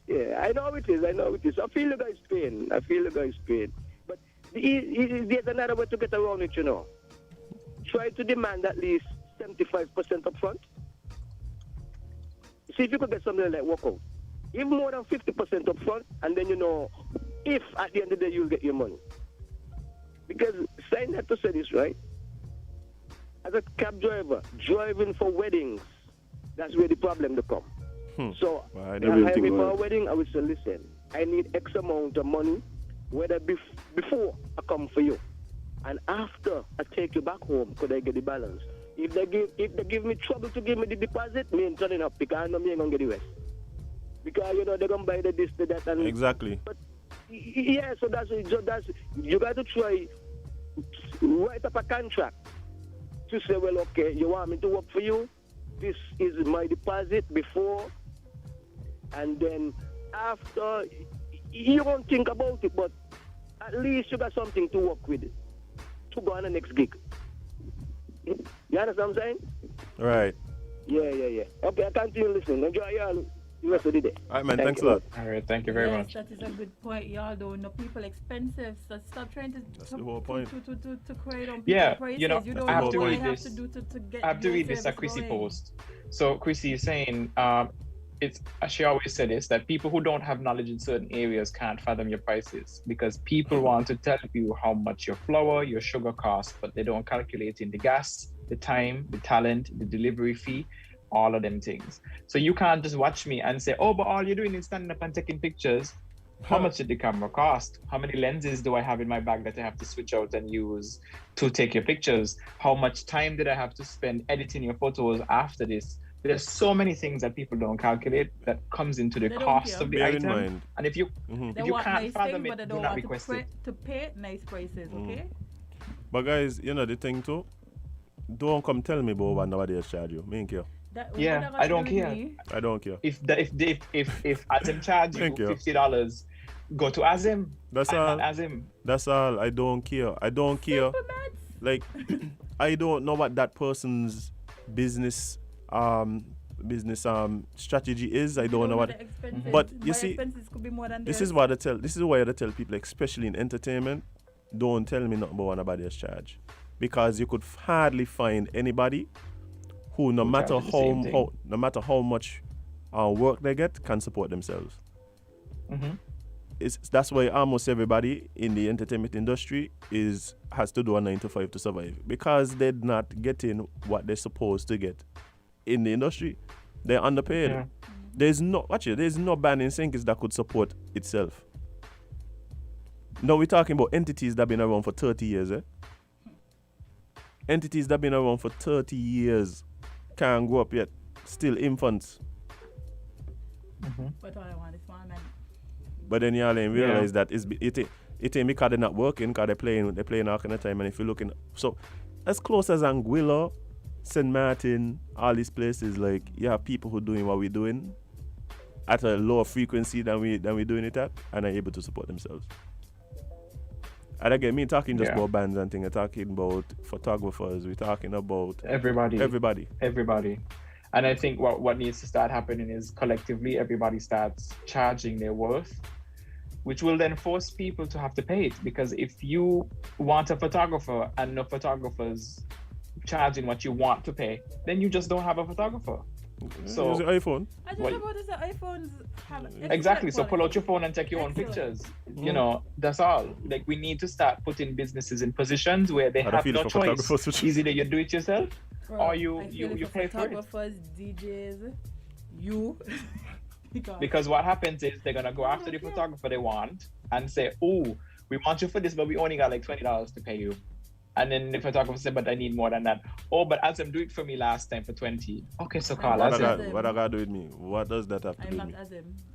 Yeah, I know it is. I feel the guy's pain. But there's another way to get around it, Try to demand at least 75% up front. See if you could get something like work out. Even more than 50% up front, and then if at the end of the day you'll get your money. Because sign had to say this, right? As a cab driver, driving for weddings, that's where the problem to come. So, Well, if you hire me for a wedding, I would say, listen, I need X amount of money, whether before I come for you, and after I take you back home, could I get the balance? If they give me trouble to give me the deposit, me ain't turning up because I know me ain't gonna get the rest. Because they're gonna buy this, that, and Exactly. But yeah, so that's you got to try write up a contract to say, well, okay, you want me to work for you? This is my deposit before, and then after. You won't think about it, but at least you got something to work with to go on the next gig. You understand what I'm saying? Right. Yeah. Okay, I continue listening. Enjoy y'all the rest of the day. All right, man. Thank Thanks you. a lot. All right. Thank you very Yes, much. that is a good point. Y'all don't know people expensive. So stop trying to the whole point. to create on people Yeah, prices. you don't I have know to what read you have this. to do to get I have to your read this service Chrissy going. post. So Chrissy is saying, it's she always said this, that people who don't have knowledge in certain areas can't fathom your prices because people want to tell you how much your flour, your sugar costs, but they don't calculate in the gas, the time, the talent, the delivery fee, all of them things. So you can't just watch me and say, oh, but all you're doing is standing up and taking pictures. How much did the camera cost? How many lenses do I have in my bag that I have to switch out and use to take your pictures? How much time did I have to spend editing your photos after this? There's so many things that people don't calculate that comes into the They don't cost care. of the Bear in item. mind. And if you They if you want can't nice fathom things, but they it, do don't not want request it. to pay nice prices. Okay. But guys, the thing too, don't come tell me about what nowadays charge you. Me ain't care. Yeah, I don't care. I don't care. If Azem charge you Thank you. $50, go to Azem. That's I'm all. not Azem. That's all. I don't care. Like, I don't know what that person's business strategy is. I don't know what. But you see, expenses could be more than this theirs. is what I tell. This is why I tell people, especially in entertainment, don't tell me nothing about anybody else charge. Because you could hardly find anybody who, no matter how much work they get, can support themselves. That's why almost everybody in the entertainment industry has to do a 9 to 5 to survive, because they're not getting what they're supposed to get in the industry. They're underpaid. Yeah. There's no band in St Kitts that could support itself. Now we're talking about entities that have been around for 30 years. Entities that have been around for 30 years can't grow up yet, still infants. But all I want is one man. But then you realize that it ain't because they're not working, because they're playing all kind of time. And if you're looking, so as close as Anguilla, St. Martin, all these places, like, you have people who are doing what we're doing at a lower frequency than we're doing it at, and are able to support themselves. And again, me talking just about bands and things, we're talking about photographers, we're talking about everybody. And I think what needs to start happening is collectively everybody starts charging their worth, which will then force people to have to pay it. Because if you want a photographer and no photographers charging what you want to pay, then you just don't have a photographer. So use your iPhone. I just noticed that iPhones have exactly. So pull out your phone and take your own pictures. You know, that's all. Like, we need to start putting businesses in positions where they have no choice. Either you do it yourself, or you pay for it. Photographers, DJs, you. Because what happens is they're gonna go after the photographer they want and say, "Oh, we want you for this, but we only got like $20 to pay you." And then the photographer said, "But I need more than that." "Oh, but Azem do it for me last time for 20. Okay, so call Azem. What I got to do with me? What does that have to do with me? I'm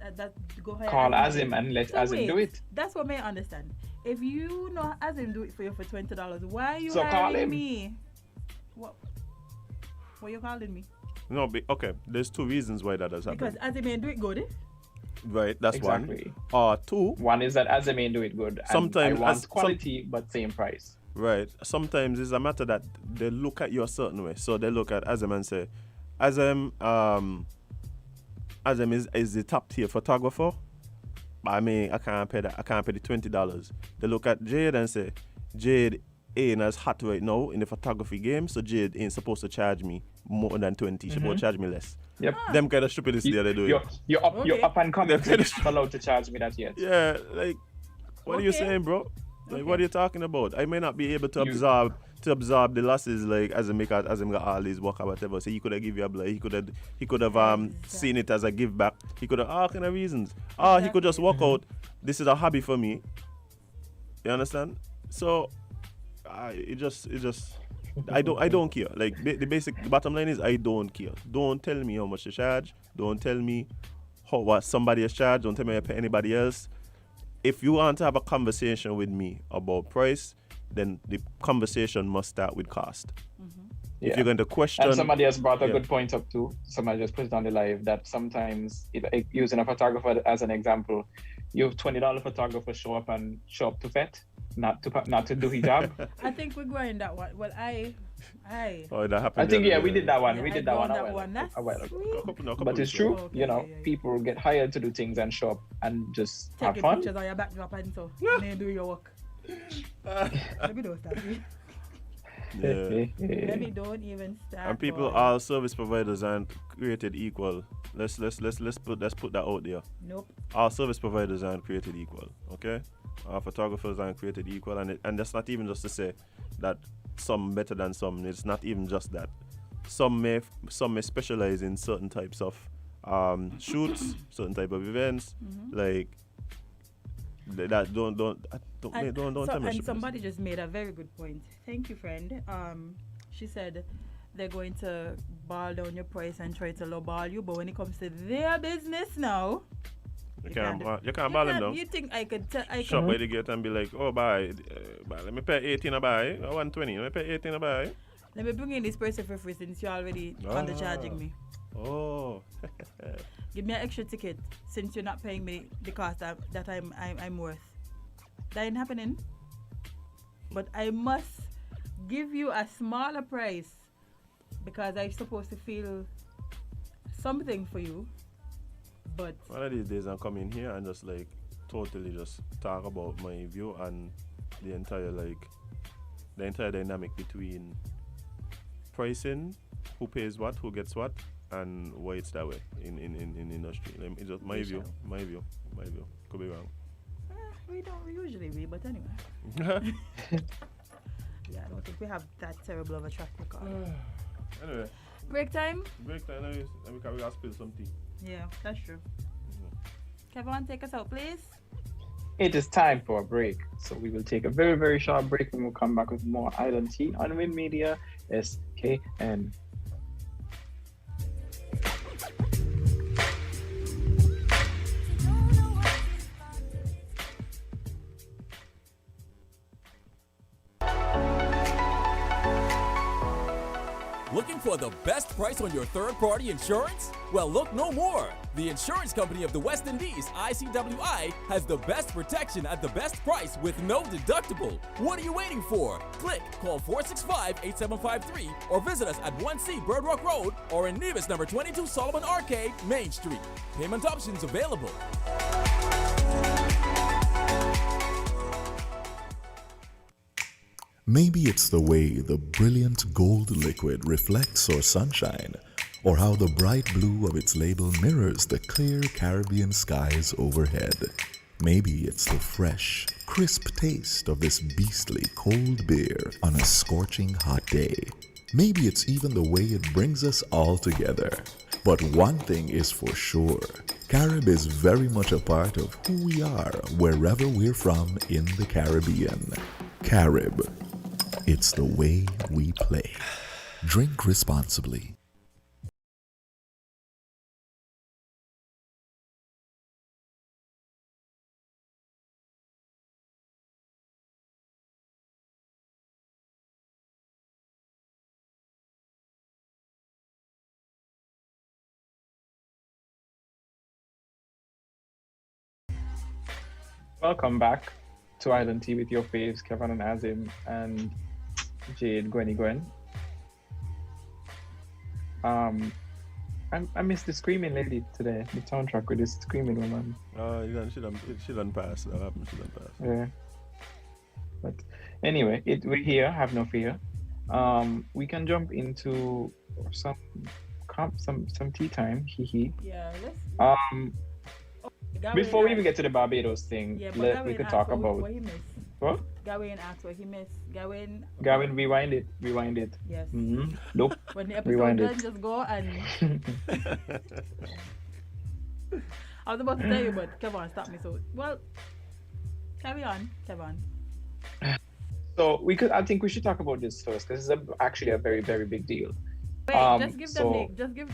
not Azem. Go ahead. Call Azem and let Azem do it. That's what I understand. If you know Azem do it for you for $20, why are you calling me? What are you calling me? No, okay. There's two reasons why that does happen. Because Azem ain't do it good. Right, that's exactly. one. Two. One is that Azem ain't do it good. Sometimes I want quality, but same price. Right. Sometimes it's a matter that they look at you a certain way. So they look at Azem and say, Azem is the top tier photographer. But I mean, I can't pay that. I can't pay the $20. They look at Jade and say, Jade ain't as hot right now in the photography game, so Jade ain't supposed to charge me more than 20. She supposed to charge me less. Yep. Them kind of stupidity they do. You're up and coming. You're not allowed to charge me that yet. Yeah, like, what are you saying, bro? Like, what are you talking about? I may not be able to absorb the losses, like, as Azem got all these work or whatever. So he could have give you a blood. He could have seen it as a give back. He could have all kind of reasons. He could just walk out. This is a hobby for me. You understand? So it just I don't care. Like, the bottom line is I don't care. Don't tell me how much to charge. Don't tell me what somebody has charged. Don't tell me I pay anybody else. If you want to have a conversation with me about price, then the conversation must start with cost. If you're going to question... And somebody has brought a good point up too. Somebody just put it on the live that sometimes, using a photographer as an example, you have $20 photographer show up to FET, not to do hijab. I think we're going that one. Well, Oh, that happened. I think we did that one. Yeah, we did that one a while ago. But it's true, people get hired to do things and show up and just have fun. Take pictures on your backdrop and so and do your work. Let me don't start. Let me don't even start. And people, all service providers aren't created equal. Let's put that out there. Nope. All service providers aren't created equal. Okay. Our photographers aren't created equal, and that's not even just to say that some better than some. It's not even just that. Some may specialize in certain types of shoots, certain type of events, like that. Don't tell me. And somebody just made a very good point. Thank you, friend. She said they're going to ball down your price and try to lowball you, but when it comes to their business now. You can't ball them down. You think I could shop by the gate and be like, oh, buy, let me pay 18 a buy, or 120, let me pay 18 a buy. Let me bring in this person for free since you're already undercharging me. Oh. Give me an extra ticket since you're not paying me the cost that I'm worth. That ain't happening. But I must give you a smaller price because I'm supposed to feel something for you. But one of these days I'm coming here and just like totally just talk about my view and the entire dynamic between pricing, who pays what, who gets what, and why it's that way in industry. It's just my view. Could be wrong. We don't usually be, but anyway. Yeah, I don't think we have that terrible of a track record. Anyway. Break time? Break time, and we gotta spill some tea. Yeah, that's true. Kevon, take us out, please. It is time for a break. So we will take a very, very short break and we'll come back with more Island Tea on WINN Media SKN. Looking for the best price on your third-party insurance? Well, look no more. The insurance company of the West Indies, ICWI, has the best protection at the best price with no deductible. What are you waiting for? Click, call 465-8753 or visit us at 1C Bird Rock Road or in Nevis number 22 Solomon Arcade, Main Street. Payment options available. Maybe it's the way the brilliant gold liquid reflects our sunshine, or how the bright blue of its label mirrors the clear Caribbean skies overhead. Maybe it's the fresh, crisp taste of this beastly cold beer on a scorching hot day. Maybe it's even the way it brings us all together. But one thing is for sure, Carib is very much a part of who we are wherever we're from in the Caribbean. Carib. It's the way we play. Drink responsibly. Welcome back to Island Tea with your faves, Kevon and Azem and Jade, Gwen. I missed the screaming lady today, the soundtrack with this screaming woman. She done pass. That happened, she done pass. Yeah. But anyway, we're here, have no fear. We can jump into some tea time, hee. Yeah, let's... Before we even get to the Barbados thing, we could talk about what he missed. What? Gawain asked what he missed. Gawain, rewind it. Yes. Mm-hmm. Nope. When the episode Rewind done, just go and... I was about to tell you, but Kevon stopped me. So, well, carry on, Kevon. So I think we should talk about this first because it's actually a very, very big deal. Wait, just give them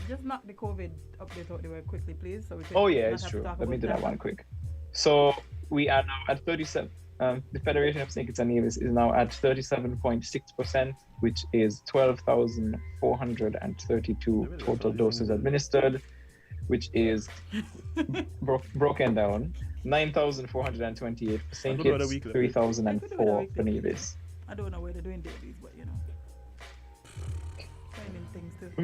just knock the COVID update out the way quickly, please. So we can. Oh yeah, it's true. Let me do that one quick. So we are now at 37. The Federation of St Kitts and Nevis is now at 37.6%, which is 12,432 total doses administered, which is broken down 9,428 for St Kitts, 3,004 for Nevis. I don't know where they're doing dailies, but you know. Finding things to do.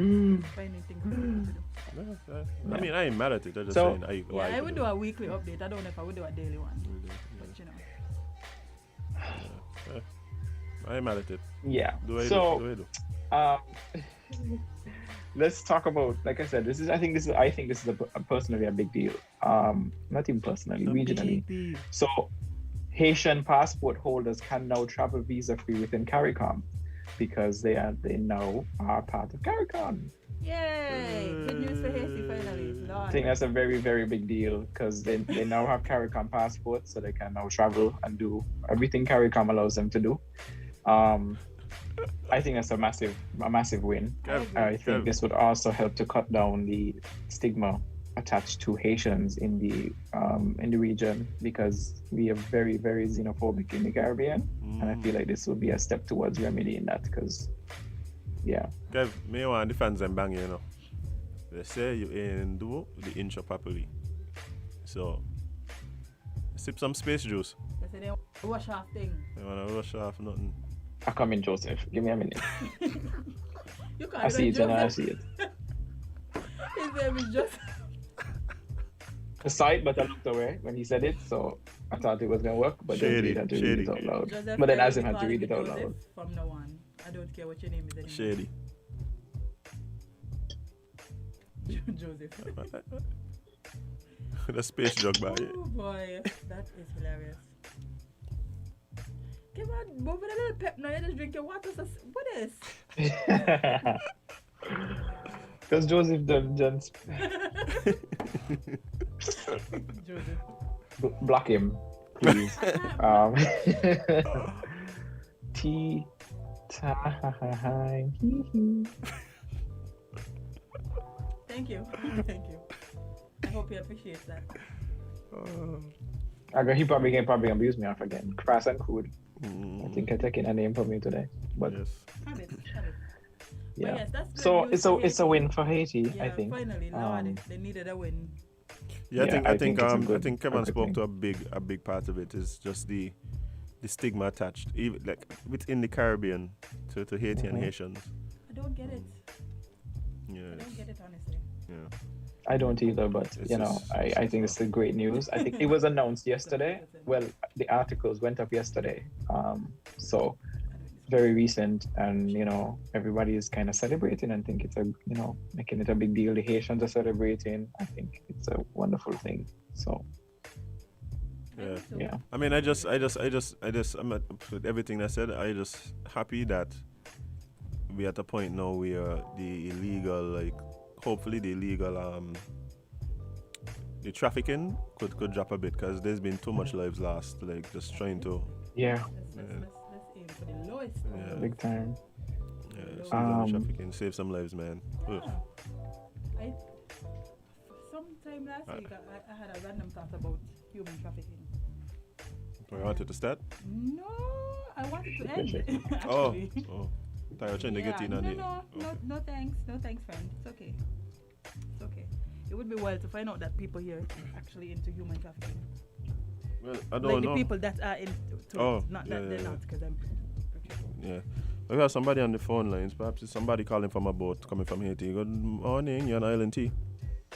I mean, I ain't mad at it. I'm just saying. I would do a weekly update. I don't know if I would do a daily one. But you know. I ain't mad at it. Yeah. Let's talk about, like I said, I think this is a personally a big deal. Not even personally, regionally. So Haitian passport holders can now travel visa free within CARICOM, because they now are part of CARICOM. Yay! Good news for Haiti finally. Lord. I think that's a very, very big deal because they now have CARICOM passports, so they can now travel and do everything CARICOM allows them to do. I think that's a massive win. I think this would also help to cut down the stigma attached to Haitians in the region, because we are very, very xenophobic in the Caribbean, and I feel like this would be a step towards remedying that. Because, yeah. Kev, me want the fans and bang, you know. They say you ain't do the intro properly, so sip some space juice. They say they wash off thing. They wanna wash off nothing. I come in, Joseph. Give me a minute. You can't I see it, and I see it. His name is Joseph. I saw it, but I looked away when he said it, so I thought it was gonna work, but then Jade had to read it out loud. Joseph, but then Azem had to read it out Joseph loud. From now on, I don't care what your name is anymore. Shady. Joseph. The space jug by it. Oh boy, that is hilarious. Kevon, move with a little pep now. You just drink your water. What is? Because Joseph done just Joseph. block him, please. Tea time. Thank you. Thank you. I hope he appreciates that. He probably gonna abuse me off again. Crass and crude. I think I'm taking a name from you today. But yes. Have it. Yeah. But yes, that's good So news it's a win for Haiti, yeah, I think. Finally, Lord, they needed a win. Yeah, I think Kevon spoke thing. to a big part of it is just the stigma attached, even like within the Caribbean to Haiti and Haitians. I don't get it. Yeah. I don't get it, honestly. Yeah. I don't either, but I think it's great news. I think it was announced yesterday. Well, the articles went up yesterday, so very recent, and everybody is kind of celebrating and think it's making it a big deal. The Haitians are celebrating. I think it's a wonderful thing. So yeah. I mean, I'm with everything I said. I just happy that we're at a point now where the illegal, hopefully the illegal the trafficking could drop a bit, because there's been too much lives lost, just trying to let's aim for the lowest. Yeah, big time. Yeah, trafficking, save some lives, man. Sometime last week I had a random thought about human trafficking. I wanted to start? No, I wanted to end. Oh. You're trying to get in on it. No thanks. No thanks, friend. It's okay. It would be wild to find out that people here are actually into human trafficking. Well, I don't know. The people that are into it. Not that they're not, because I'm pretty sure. Yeah. We have somebody on the phone lines. Perhaps it's somebody calling from a boat coming from Haiti. Good morning. You're on Island Tea.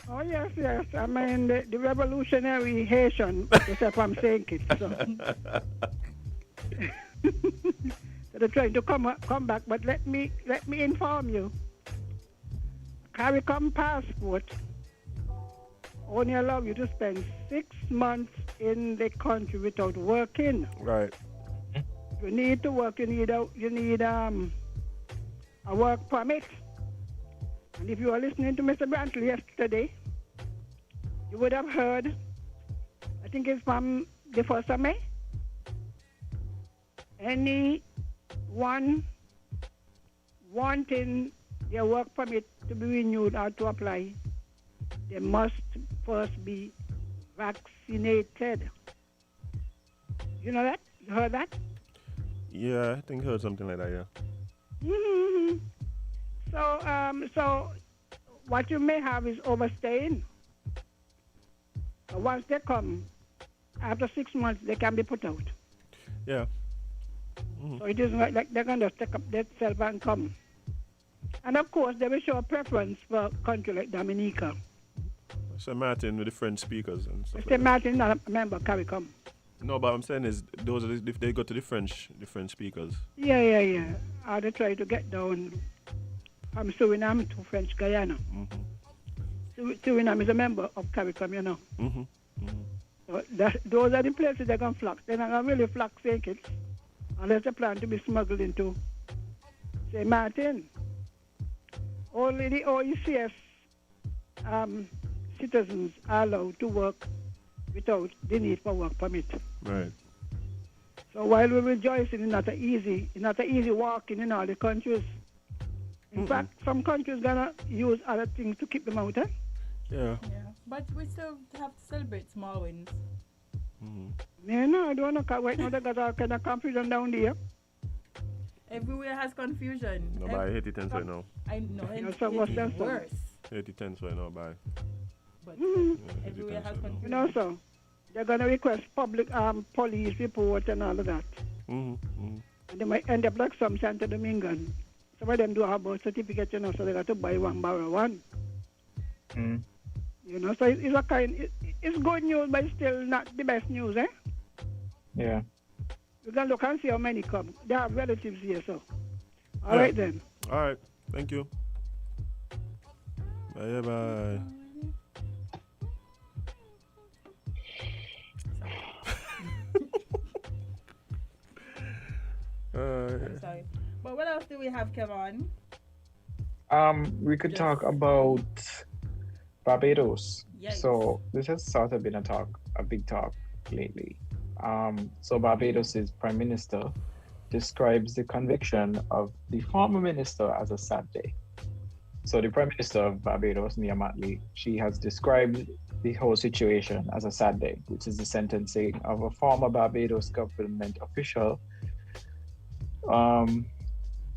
Oh, yes. I mean, the revolutionary Haitian, if I'm saying it. So. So they're trying to come back, but let me inform you. CARICOM passport only allow you to spend 6 months in the country without working. Right. You need to work. You need a work permit. And if you were listening to Mr. Brantley yesterday, you would have heard, I think it's from the 1st of May, anyone wanting their work permit to be renewed or to apply, they must first be vaccinated. You know that? You heard that? Yeah, I think I heard something like that, yeah. Mm-hmm. So what you may have is overstaying. Once they come, after 6 months, they can be put out. Yeah. Mm-hmm. So it isn't like they're going to take up themselves and come. And of course, they will show a preference for a country like Dominica. St. Martin with the French speakers and stuff. St. Martin is not a member of CARICOM. No, but I'm saying is those are if they go to the French speakers. Yeah. Or they try to get down from Suriname to French Guyana. Mm-hmm. Suriname is a member of CARICOM, you know. Mm-hmm. Mm-hmm. So those are the places they're going to flock. They're not going to really flock St. Kitts unless they plan to be smuggled into St. Martin. Only the OECS citizens are allowed to work without the need for work permit. Right. So while we rejoice in not an easy walking in all the countries, in fact, some countries gonna use other things to keep them out. Yeah. But we still have to celebrate small wins. Mm-hmm. No, I don't know. Right now they got all kind of confusion down there. Everywhere has confusion. No, but I hate it tense right now. I know, it's worse. 80-10 right now, bye. But everywhere has confusion. You know, so they're going to request public police report and all of that. Mm-hmm. Mm-hmm. And they might end up like some Santo Domingan. Some of them do have birth certificate, you know, so they got to buy one, borrow one. You know, so it's a kind. It's good news, but it's still not the best news, eh? Yeah. You can look and see how many come. They have relatives here, so. All right then. All right. Thank you. Bye bye. Sorry. But what else do we have, Kevon? We could talk about Barbados. Yikes. So this has sort of been a big talk lately. So Barbados's Prime Minister describes the conviction of the former minister as a sad day. So the Prime Minister of Barbados, Mia Mottley, she has described the whole situation as a sad day, which is the sentencing of a former Barbados government official,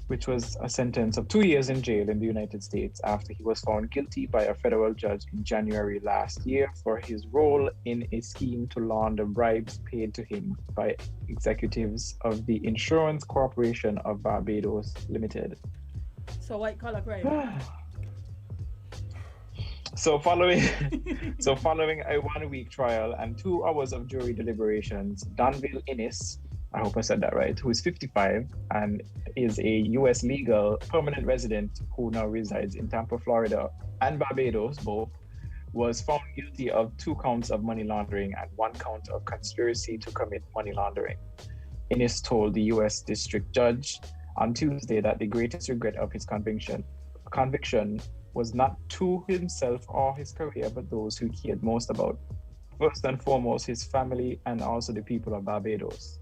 which was a sentence of 2 years in jail in the United States after he was found guilty by a federal judge in January last year for his role in a scheme to launder bribes paid to him by executives of the Insurance Corporation of Barbados Limited. So white collar crime. So following a 1 week trial and 2 hours of jury deliberations, Danville Innis, I hope I said that right, who is 55 and is a U.S. legal permanent resident who now resides in Tampa, Florida, and Barbados both, was found guilty of 2 counts of money laundering and 1 count of conspiracy to commit money laundering. Innis told the U.S. district judge on Tuesday that the greatest regret of his conviction was not to himself or his career, but those who cared most about, first and foremost, his family and also the people of Barbados.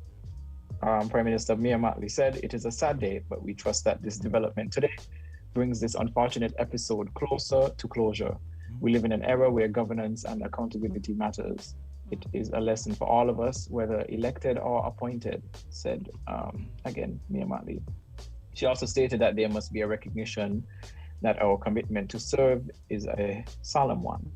Prime Minister Mia Mottley said, "It is a sad day, but we trust that this development today brings this unfortunate episode closer to closure. We live in an era where governance and accountability matters. It is a lesson for all of us, whether elected or appointed," said, again, Mia Mottley. She also stated that there must be a recognition that our commitment to serve is a solemn one.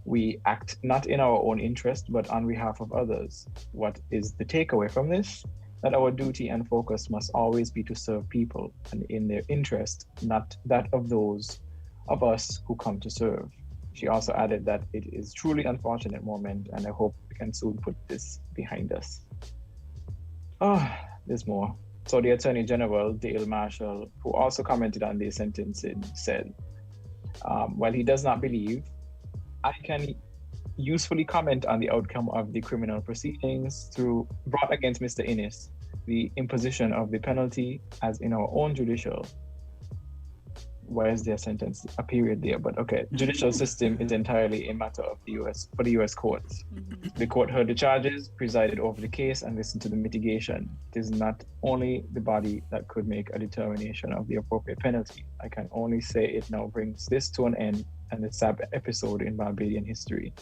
We act not in our own interest, but on behalf of others. What is the takeaway from this? That our duty and focus must always be to serve people and in their interest, not that of those of us who come to serve. She also added that it is truly unfortunate moment, and I hope we can soon put this behind us. There's more. So the Attorney General, Dale Marshall, who also commented on the sentencing, said, while he does not believe I can usefully comment on the outcome of the criminal proceedings brought against Mr. Innis, the imposition of the penalty as in our own judicial, why is there a sentence, a period there, but okay, judicial system is entirely a matter of the US courts. The court heard the charges, presided over the case, and listened to the mitigation. It is not only the body that could make a determination of the appropriate penalty. I can only say it now brings this to an end and a sad episode in Barbadian history.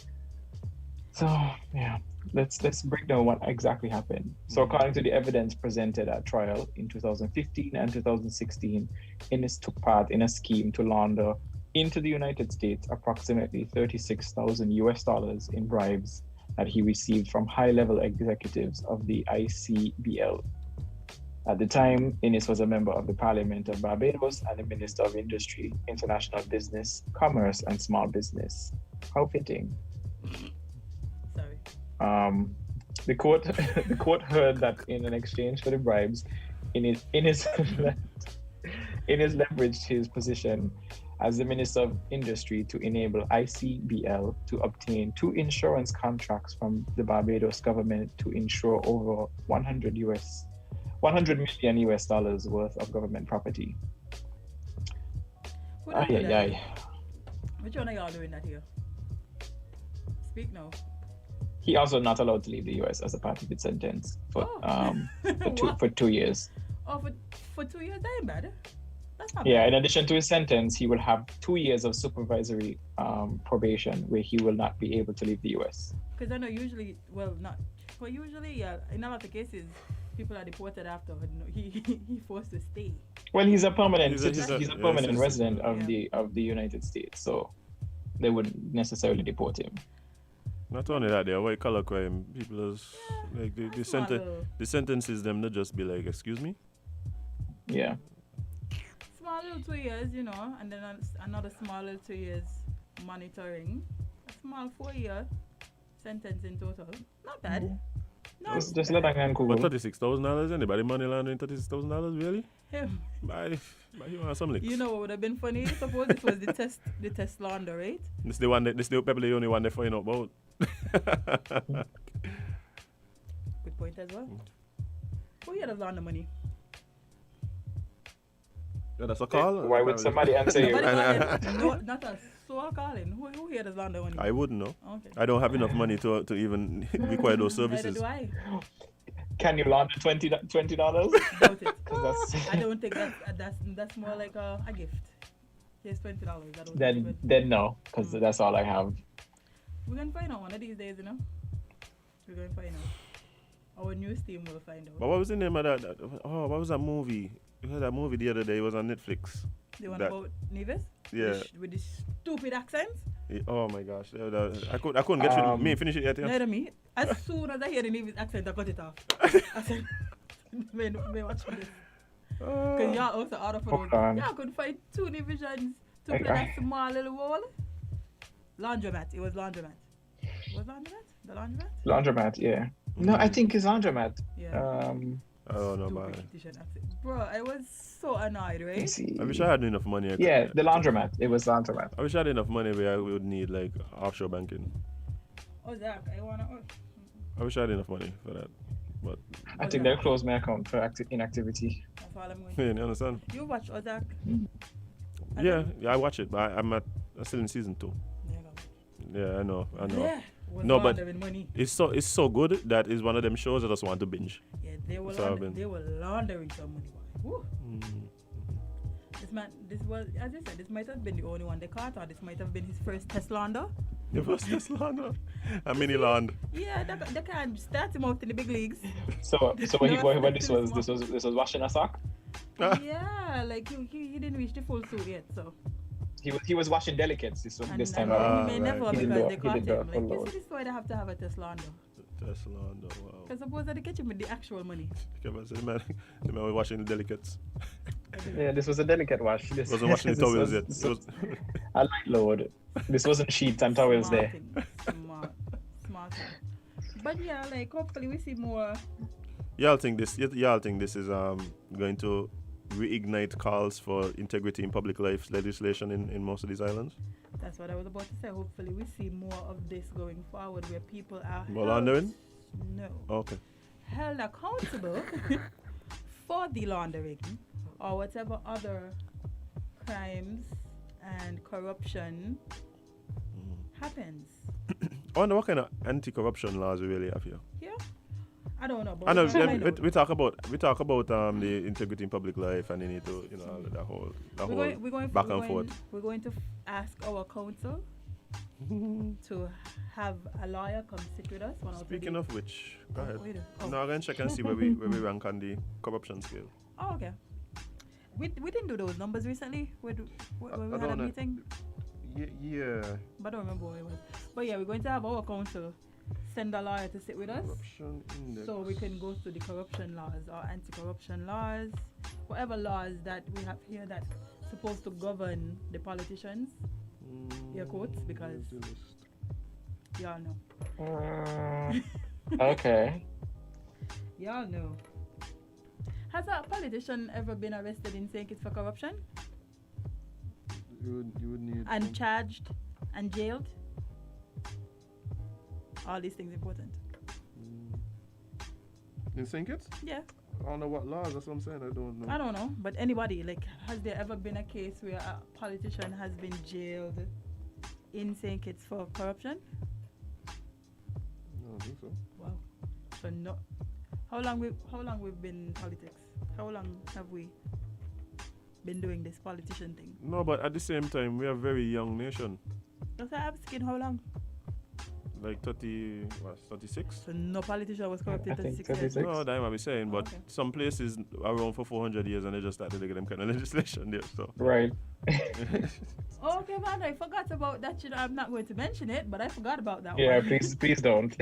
So yeah, let's break down what exactly happened. So according to the evidence presented at trial in 2015 and 2016, Innis took part in a scheme to launder into the United States approximately $36,000 in bribes that he received from high-level executives of the ICBL. At the time, Innis was a member of the Parliament of Barbados and the Minister of Industry, International Business, Commerce and Small Business. How fitting. The court heard that in an exchange for the bribes, Innis leveraged his position as the Minister of Industry to enable ICBL to obtain 2 insurance contracts from the Barbados government to insure over $100 million worth of government property. Which one are y'all doing that here? Speak now. He also not allowed to leave the US as a part of his sentence for 2 years. Oh, for 2 years, that ain't bad. That's not Yeah, bad. in addition to his sentence, he will have 2 years of supervisory probation where he will not be able to leave the US. Because I know usually, yeah, in a lot of cases, people are deported after. He forced to stay. Well, he's a permanent He's a permanent resident of Yeah. the United States, so they wouldn't necessarily deport him. Not only that, they're white collar crime. People is like the sentences them not just be like, excuse me. Yeah. Small little 2 years, and then another small little 2 years monitoring. a small 4-year sentence in total. Not bad. No, just let that Google. But $36,000? Anybody money laundering $36,000? Really? him. Bye. You want some licks? You know what would have been funny? Suppose this was the test launder, right? This the one that this the probably the only one they find out about. Good point as well. Who here does launder money? Yeah, that's a call. Why would somebody answer you? No, not us. So I'm calling. Who here does launder money? I wouldn't know. Okay. I don't have enough money to even require those services. Neither do I. Can you launder $20? Doubt it. 'Cause that's I don't think that's more like a gift. Here's $20. I don't then no, because that's all I have. We're gonna find out one of these days, you know. We're gonna find out. Our news team will find out. But what was the name of that? Oh, what was that movie? We had that movie the other day. It was on Netflix. The one about Nevis? Yeah. With the stupid accents? Yeah, oh my gosh. I couldn't get through. Me finish it yet. Yeah? Neither me. As soon as I hear the Nevis accent, I cut it off. I said, may watch this. Because y'all also out of Hold on. y'all could find 2 divisions to play that small little role. Laundromat. It was laundromat. Was laundromat? The laundromat? Laundromat, yeah. No, I think it's laundromat. Yeah. I don't know, man. Bro, I was so annoyed, right? Let's see. I wish I had enough money. Yeah, the laundromat. It was laundromat. I wish I had enough money where I would need like offshore banking. Oh, Zach, I wanna. I wish I had enough money for that. But I think they'll close my account for inactivity. That's all I'm going to. yeah, you understand? You watch Ozark? Yeah, I watch it, but I'm still in season 2. Yeah, I know. Yeah. No, but money. it's so good that it's one of them shows I just want to binge. Yeah, they were laundering some money. Woo. This was, as you said, this might have been the only one they caught, or this might have been his first test launder. The first test launder, a mini laund. Yeah, they can start him out in the big leagues. So when this was washing a sock. Yeah, like he didn't reach the full suit yet, so. He was washing delicates this time He around. may never He because did they the- caught he did him. the Like, full you see, this is why they have to have a test launder. Test launder, wow. Because suppose that they catch him with the actual money. Kevon said, the man was washing the delicates. Yeah, this was a delicate wash. This Wasn't washing the towels yet. This was a light load. This wasn't sheets and towels there. Smart. But yeah, like hopefully we see more. Y'all think this is going to reignite calls for integrity in public life legislation in most of these islands? That's what I was about to say. Hopefully we see more of this going forward where people are More laundering? No. Okay. Held accountable for the laundering or whatever other crimes and corruption happens. I wonder what kind of anti-corruption laws we really have here. Yeah. I don't know. But I know we talk about the integrity in public life, and you need to that whole back and forth. We're going to ask our council to have a lawyer come sit with us. Speaking of which, go ahead. Oh. Now I'm going to check and see where we rank on the corruption scale. Oh, okay. We didn't do those numbers recently when we had a meeting. Yeah. But I don't remember what it was. But yeah, we're going to have our council send a lawyer to sit with us. Corruption index. So we can go through the corruption laws or anti-corruption laws, whatever laws that we have here that's supposed to govern the politicians. Your quotes, because y'all know. Okay. Y'all know. Has a politician ever been arrested in St Kitts for corruption? You would need and charged and jailed? All these things important. In St Kitts? Yeah. I don't know what laws, that's what I'm saying. I don't know. But anybody, like, has there ever been a case where a politician has been jailed in St Kitts for corruption? I don't think so. Wow. So no. How long we've been in politics? How long have we been doing this politician thing? No, but at the same time, we are a very young nation. That's why I'm asking how long? Like 36? So no politician was corrupted 36 years? No, that's what I'm saying, but some places are around for 400 years and they just started to get them kind of legislation there, so. Right. Okay, man, I forgot about that. I'm not going to mention it, but I forgot about that one. Yeah, please don't.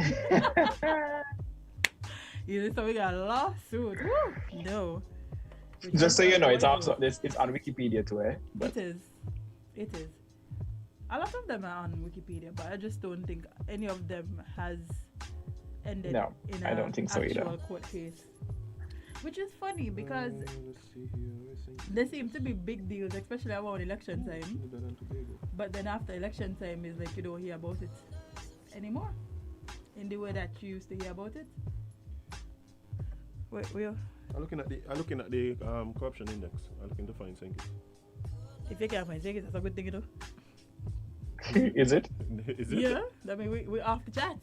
So we got a lawsuit. Woo! No. Just so you know, it's on Wikipedia too, eh? But it is. A lot of them are on Wikipedia, but I just don't think any of them has ended in I don't think so either. actual court case. Which is funny because there seem to be big deals, especially around election time. But then after election time, it's like you don't hear about it anymore in the way that you used to hear about it. Wait, I'm looking at the corruption index. I'm looking to find St Kitts. If you can't find St Kitts, that's a good thing, you know. Is it? Is it? Yeah, I mean we're off the chat.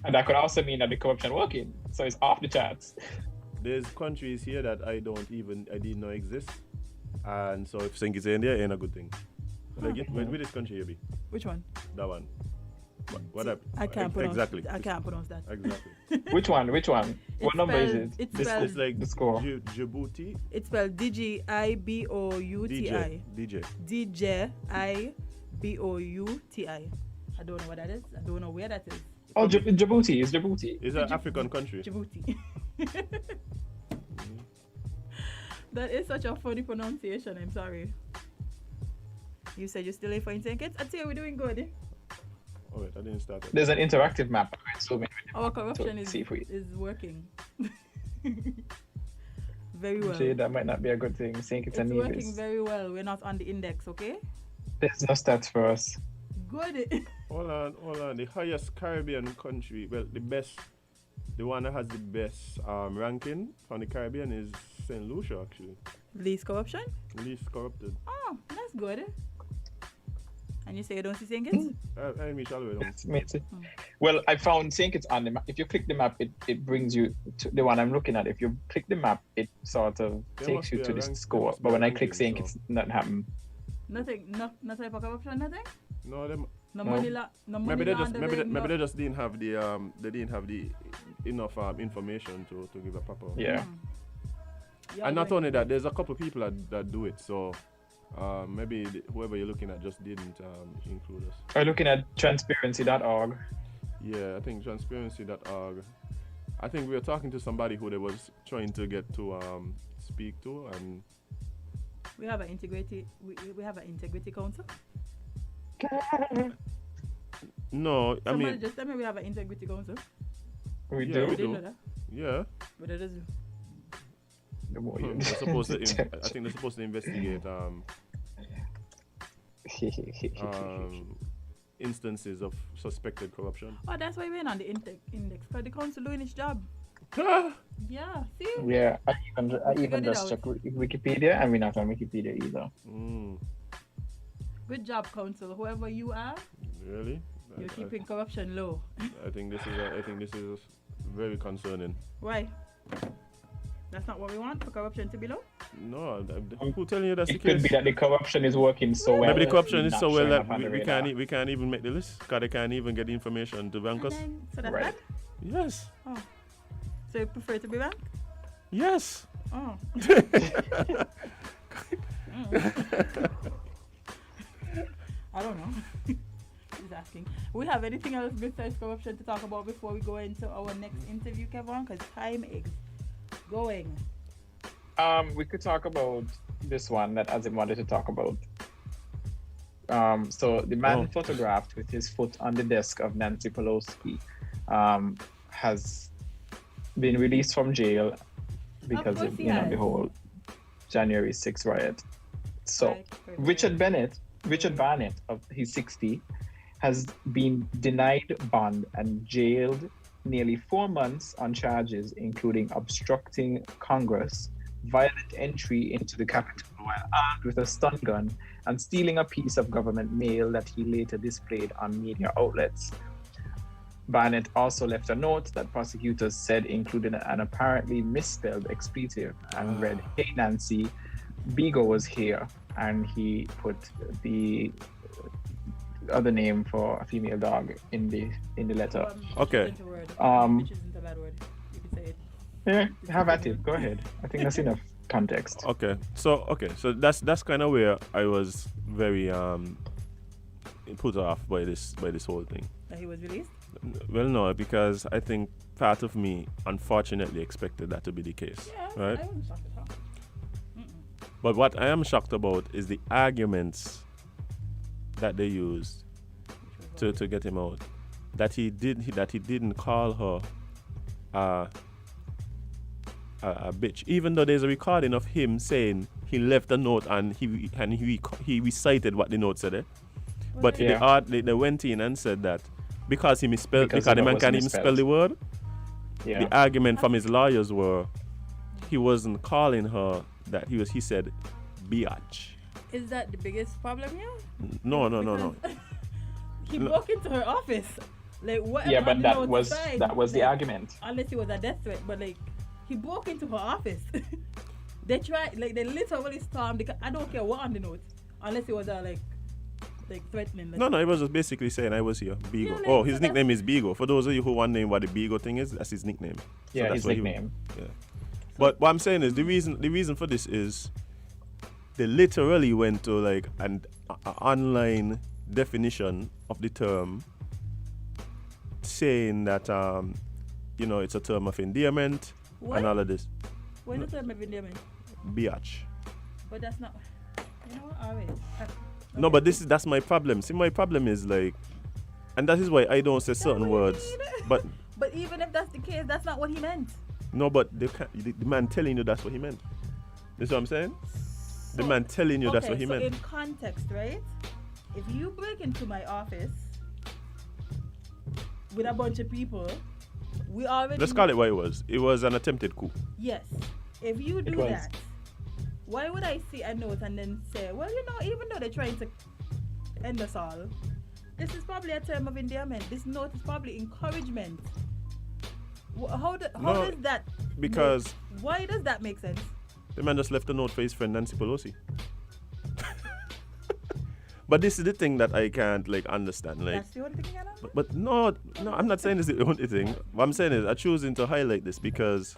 And that could also mean that the corruption working, so it's off the charts. There's countries here that I didn't know exist, and so if St Kitts in there, ain't a good thing. Like where this country here be? Which one? That one. What up? I can't pronounce. Exactly. I can't pronounce that. Exactly. Which one? What number is it? It's like the score. Djibouti. It's spelled DJIBOUTI. DJIBOUTI. I don't know what that is. I don't know where that is. Oh, Djibouti. It's Djibouti. It's an African country. Djibouti. That is such a funny pronunciation. I'm sorry. You said you're still in for St Kitts? I'd say we're doing good. Oh wait, I didn't start that. There's an interactive map. Our corruption is working. Very well. Jade, that might not be a good thing. St Kitts and Nevis. It's working very well. We're not on the index, okay? There's no stats for us. Good. Hold on. The highest Caribbean country, well, the one that has the best ranking from the Caribbean is St. Lucia, actually. Least corruption? Least corrupted. Oh, that's good. And you say you don't see St. Kitts? Well, I found St. Kitts on the map. If you click the map, it brings you to the one I'm looking at. If you click the map, it sort of takes you to the score. But when I click St. Kitts, nothing happened. Nothing? No type of corruption? Nothing? No, them. No money. No money. Maybe they just didn't have the enough information to give a proper. Yeah. And not only that, there's a couple of people that do it. So maybe whoever you're looking at just didn't include us. Are you looking at transparency.org? Yeah, I think transparency.org. I think we were talking to somebody who they was trying to get to speak to, and we have an integrity. We have an integrity council. No, Somebody just tell me we have an integrity council. We do. We didn't know that. Yeah. But that doesn't. They're supposed to. I think they're supposed to investigate instances of suspected corruption. Oh, that's why we're on the index. Because the council doing its job. Yeah. See. Yeah. I even just check Wikipedia, and we're not on Wikipedia either. Good job, council. Whoever you are. Really? You're keeping corruption low. I think this is very concerning. Why? That's not what we want, for corruption to be low? No, who's telling you that's the case? It could be that the corruption is working so well. Maybe the corruption is so well that we can't even make the list because they can't even get the information to bank us. So that's right. bad? Yes. Oh. So you prefer to be banked? Yes. Oh. I don't know. He's asking. We have anything else besides corruption to talk about before we go into our next interview, Kevon? Because time is going. We could talk about this one that Azem wanted to talk about. So the man photographed with his foot on the desk of Nancy Pelosi has been released from jail because of the whole January 6th riot. So Richard Barnett, he's 60, has been denied bond and jailed nearly 4 months on charges including obstructing Congress, violent entry into the Capitol while armed with a stun gun, and stealing a piece of government mail that he later displayed on media outlets. Barnett also left a note that prosecutors said included an apparently misspelled expletive and read, "Hey Nancy, Bigo was here," and he put the other name for a female dog in the letter. Okay. Which isn't a bad word. You can say it. Yeah, have at it. Go ahead. I think that's enough context. Okay. So that's kind of where I was very put off by this whole thing. That he was released? Well, no, because I think part of me unfortunately expected that to be the case. Yeah, right? I wasn't shocked at all. But what I am shocked about is the arguments that they used to get him out, that he didn't call her a bitch, even though there's a recording of him saying he left a note and he recited what the note said. But they went in and said that because he misspelled, because the man can't even spell the word. Yeah. The argument from his lawyers were he wasn't calling her that, he said biatch. Is that the biggest problem here? No. He broke into her office. Like whatever. Yeah, but that was the argument. Unless it was a death threat, but like he broke into her office. They literally stormed. I don't care what on the note, unless it was like threatening. No, it was just basically saying I was here. Bigo. Yeah, his nickname is Bigo. For those of you who want to name what the Bigo thing is, that's his nickname. Yeah, so that's his nickname. Yeah. But what I'm saying is the reason for this is they literally went to like an online definition of the term, saying that it's a term of endearment and all of this. What is the term of endearment? Biatch. But that's not. You know what? Alright. No, but that's my problem. See, my problem is like, and that is why I don't say certain words. But even if that's the case, that's not what he meant. No, but the man telling you that's what he meant. You see what I'm saying? The man telling you that's what he meant. In context, right? If you break into my office with a bunch of people, we already... Let's call it what it was. It was an attempted coup. Yes. If you do that, why would I see a note and then say, well, even though they're trying to end us all, this is probably a term of endearment. This note is probably encouragement. How does that... Because... Why does that make sense? The man just left a note for his friend Nancy Pelosi. But this is the thing that I can't understand. That's the only thing you cannot? But no, I'm not saying it's the only thing. What I'm saying is I'm choosing to highlight this because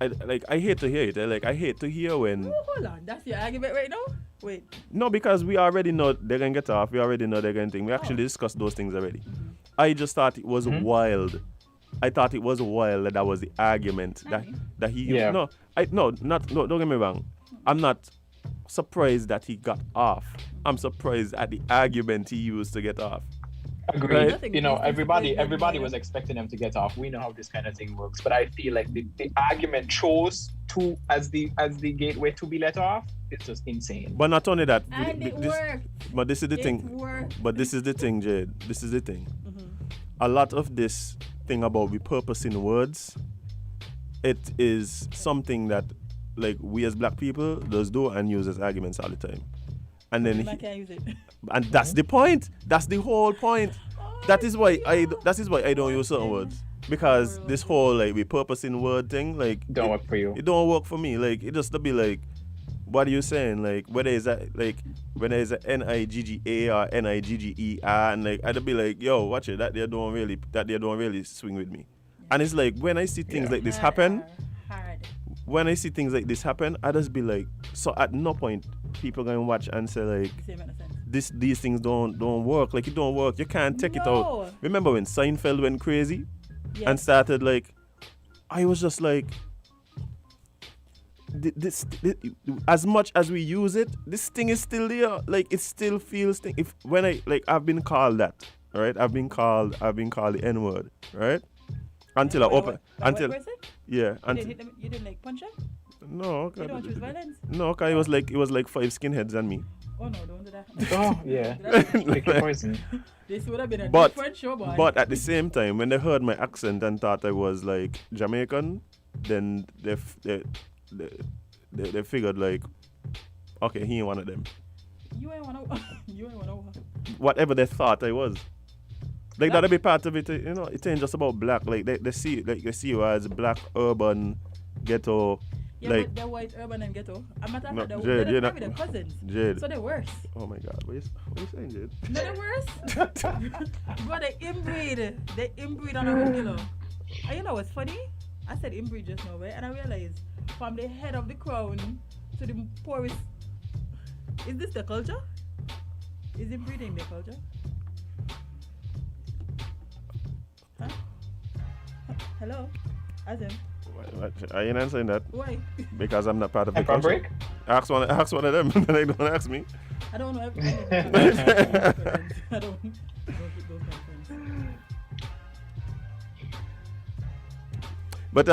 I hate to hear it. I hate to hear when... Oh, hold on. That's your argument right now? Wait. No, because we already know they're going to get off. We already know they're going to think. We actually discussed those things already. Mm-hmm. I just thought it was wild. I thought it was wild that was the argument that he used. Yeah. Don't get me wrong. I'm not surprised that he got off. I'm surprised at the argument he used to get off. Agreed. Right? Everybody was expecting him to get off. We know how this kind of thing works, but I feel like the argument chose to as the gateway to be let off. It's just insane. But not only that, and it worked. But this is the thing. Worked. But this is the thing, Jade. This is the thing. Mm-hmm. A lot of this thing about repurposing words, it is something that we as black people just do and use as arguments all the time. And then I can't use it. And that's the point. That's the whole point. That is why I don't use certain words. Because this whole repurposing word thing, don't work for you. It don't work for me. It just to be what are you saying? Whether it's a Nigga or Nigger, and I'd be yo, watch it. That they don't really swing with me. Yeah. And it's when I see things like this happen. When I see things like this happen, I just be so at no point people gonna watch and say these things don't work. It don't work. You can't take it out. Remember when Seinfeld went crazy and started I was just this as much as we use it, this thing is still there. It still feels thing. If when I've been called that, right? I've been called the N-word, right? Until I open. Until yeah. You didn't punch him? No. Okay. You don't choose violence? No, okay. It was 5 skinheads and me. Oh no, don't do that. Oh yeah. Poison. This would have been a different show, boy. But at the same time, when they heard my accent and thought I was Jamaican, then they figured okay, he ain't one of them. You ain't one of whatever they thought I was. That'll be part of it, it ain't just about black. They see you as black, urban, ghetto. Yeah, but they're white, urban, and ghetto. I'm not talking about they're cousins. Jade. So they're worse. Oh my God, what are you saying, Jade? No, they're worse. But they inbreed on a regular. And you know what's funny? I said inbreed just now, right? And I realized from the head of the crown to the poorest. Is this the culture? Is inbreeding the culture? Huh? Hello? Azem? What? Are you not saying that? Why? Because I'm not part of the culture. Break? Ask one of them. They don't ask me. I don't know. I don't keep those kind of friends. But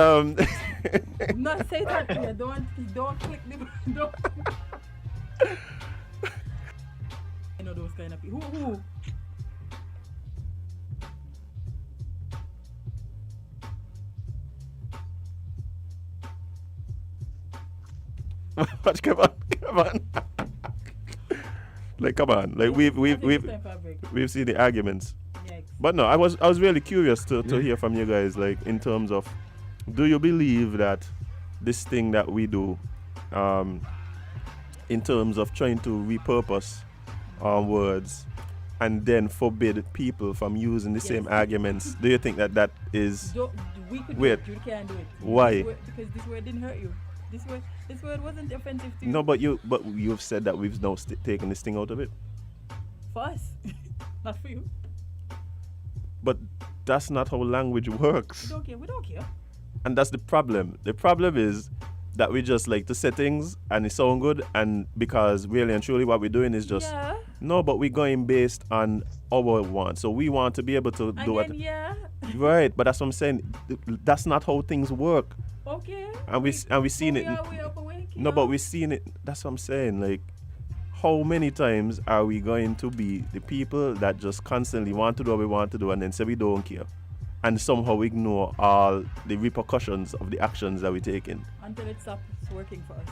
No, say that here. Don't click the don't. I know those kind of people. Who? Watch, come on. Like, come on. Like we've seen the arguments. Yikes. But no, I was really curious to hear from you guys, like in terms of, do you believe that this thing that we do, in terms of trying to repurpose our words and then forbid people from using the same arguments, do you think that is We could weird? Do it, you can't do it. Why? Because this word didn't hurt you. This word wasn't offensive to you. No, but you've said that we've now taken this thing out of it. For us, not for you. But that's not how language works. We don't care. And that's the problem. The problem is that we just like to say things and it sound good, and because really and truly what we're doing is just no, but we're going based on our want. So we want to be able to do it. Right, but that's what I'm saying. That's not how things work. Okay. And we seen it. No, but we've seen it. That's what I'm saying. Like, how many times are we going to be the people that just constantly want to do what we want to do and then say we don't care, and somehow ignore all the repercussions of the actions that we're taking? Until it stops working for us.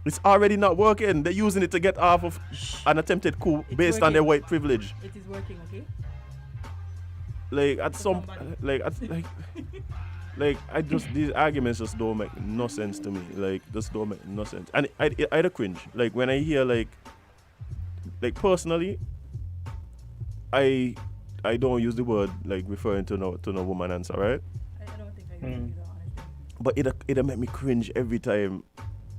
It's already not working. They're using it to get off of an attempted coup based on their white privilege. It is working, okay? Like at some, like I just, these arguments just don't make no sense to me. Like, just don't make no sense. And I cringe. Like when I hear like personally, I don't use the word like referring to no woman answer, right? I don't think I use that, honestly. But it'll make me cringe every time.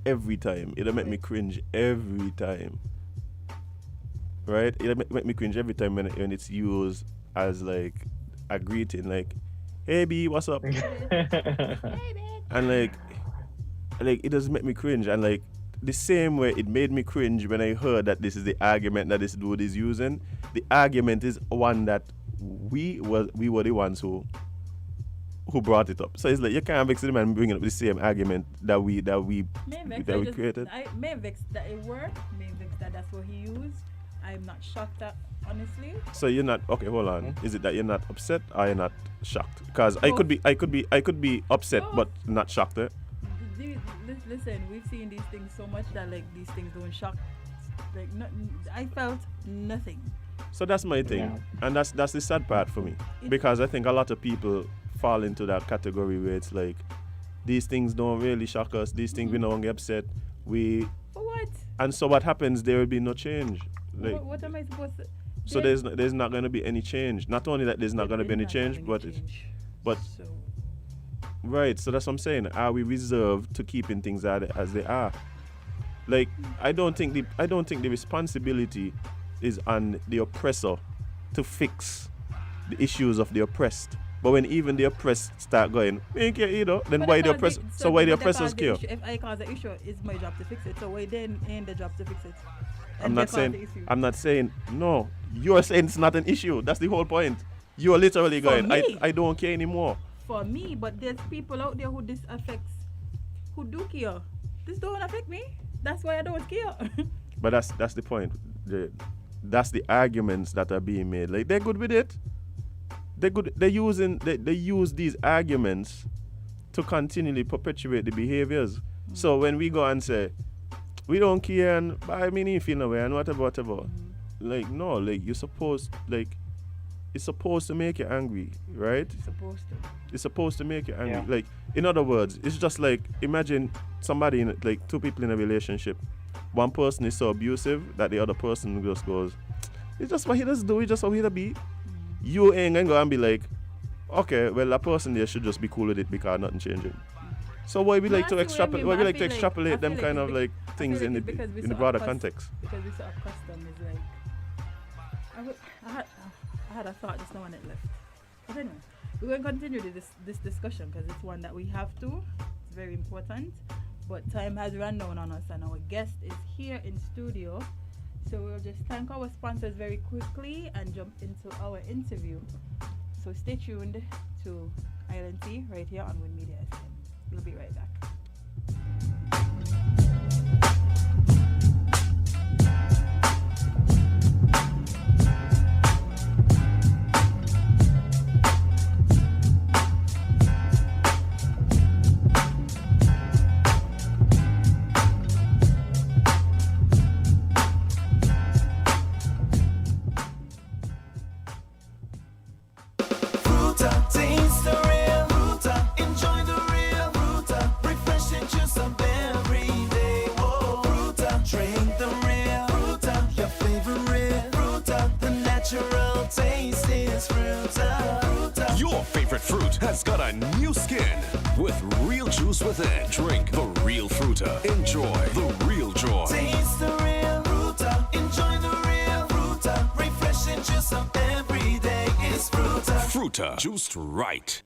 It'll make me cringe every time. Right? It'll make me cringe every time when it's used as like a greeting, like, "Hey B, what's up?" And like it does make me cringe. And like the same way it made me cringe when I heard that this is the argument that this dude is using. The argument is one that we were the ones who brought it up. So it's like you can't vex him and bring up the same argument that we created. I may vex that it worked. May vex that that's what he used. I'm not shocked at, honestly. So you're not okay? Hold on. Is it that you're not upset or you're not shocked? Because I could be upset but not shocked. Listen, we've seen these things so much that like these things don't shock. Like I felt nothing. So that's my thing, and that's the sad part for me, because I think a lot of people fall into that category where it's like these things don't really shock us. These things we don't get upset. For what? And so what happens? There will be no change. Like, what am I supposed to? So there's not going to be any change. Not only that there's not going to be any change, but right. So that's what I'm saying. Are we reserved to keeping things as they are? Like, I don't think the responsibility is on the oppressor to fix the issues of the oppressed. But when even the oppressed start going, we ain't care either, then why the oppressor? So why the oppressors care? If I cause the issue, it's my job to fix it. So why then ain't the job to fix it? I'm not saying no. You're saying it's not an issue. That's the whole point. You're literally going, I don't care anymore. For me, but there's people out there who this affects, who do care. This don't affect me. That's why I don't care. But that's the point. That's the arguments that are being made. Like, they're good with it. They're good. They use these arguments to continually perpetuate the behaviors. So when we go and say, we don't care and I mean you feel no way and whatever. Like, no, like it's supposed to make you angry, right? It's supposed to make you angry. Yeah. Like, in other words, it's just like, imagine somebody like two people in a relationship. One person is so abusive that the other person just goes, it's just what he does do, it's just how he be. You ain't gonna go and be like, okay, well, that person there should just be cool with it because nothing changing. So why we like to extrapolate? Why we like to extrapolate them kind of like things in the broader context? Because we saw custom is like, I had a thought just now when it left. But anyway, we're going to continue this discussion because it's one that we have to. It's very important But time has run down on us, and our guest is here in studio. So we'll just thank our sponsors very quickly and jump into our interview. So stay tuned to Island Tea right here on WINNMedia FM. We'll be right back. Has got a new skin with real juice within. Drink the real Fruta. Enjoy the real joy. Taste the real Fruta. Enjoy the real Fruta. Refreshing juice of every day is Fruta. Fruta, juiced right.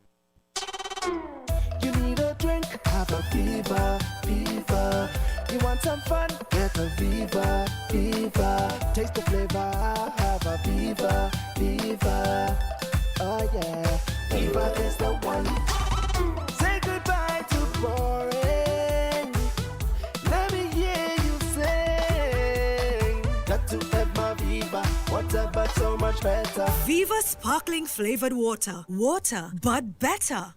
You need a drink, have a Viva, Viva. You want some fun, get a Viva, Viva. Taste the flavor, have a Viva, Viva. Oh yeah. Viva is the one. Say goodbye to boring. Let me hear you sing. Got to have my Viva. Water, but so much better. Viva sparkling flavored water. Water, but better.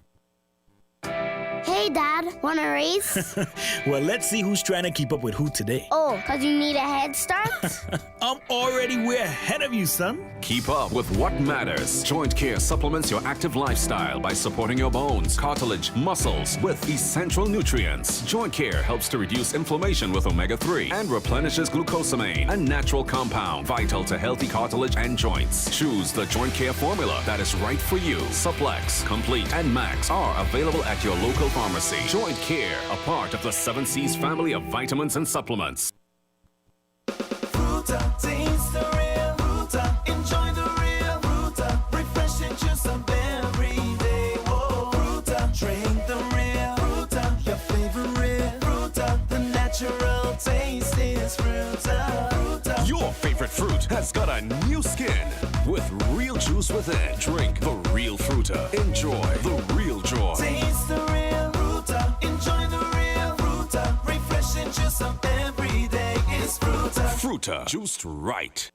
Hey, Dad, want a race? Well, let's see who's trying to keep up with who today. Oh, because you need a head start? I'm already way ahead of you, son. Keep up with what matters. Joint Care supplements your active lifestyle by supporting your bones, cartilage, muscles with essential nutrients. Joint Care helps to reduce inflammation with omega-3 and replenishes glucosamine, a natural compound vital to healthy cartilage and joints. Choose the Joint Care formula that is right for you. Supplex, Complete, and Max are available at your local pharmacy. Joint Care, a part of the 7 C's family of vitamins and supplements. Fruta, taste the real Fruta. Enjoy the real Fruta. Refreshing juice of every day. Whoa, Fruta. Drink the real Fruta. Your favorite Fruta. The natural taste is Fruta. Fruta. Your favorite fruit has got a new skin with real juice within. Drink the real Fruta. Enjoy the real joy. Taste the real Fruta. Enjoy the real Fruta. Refreshing juice of every day is Fruta. Fruta, juiced right.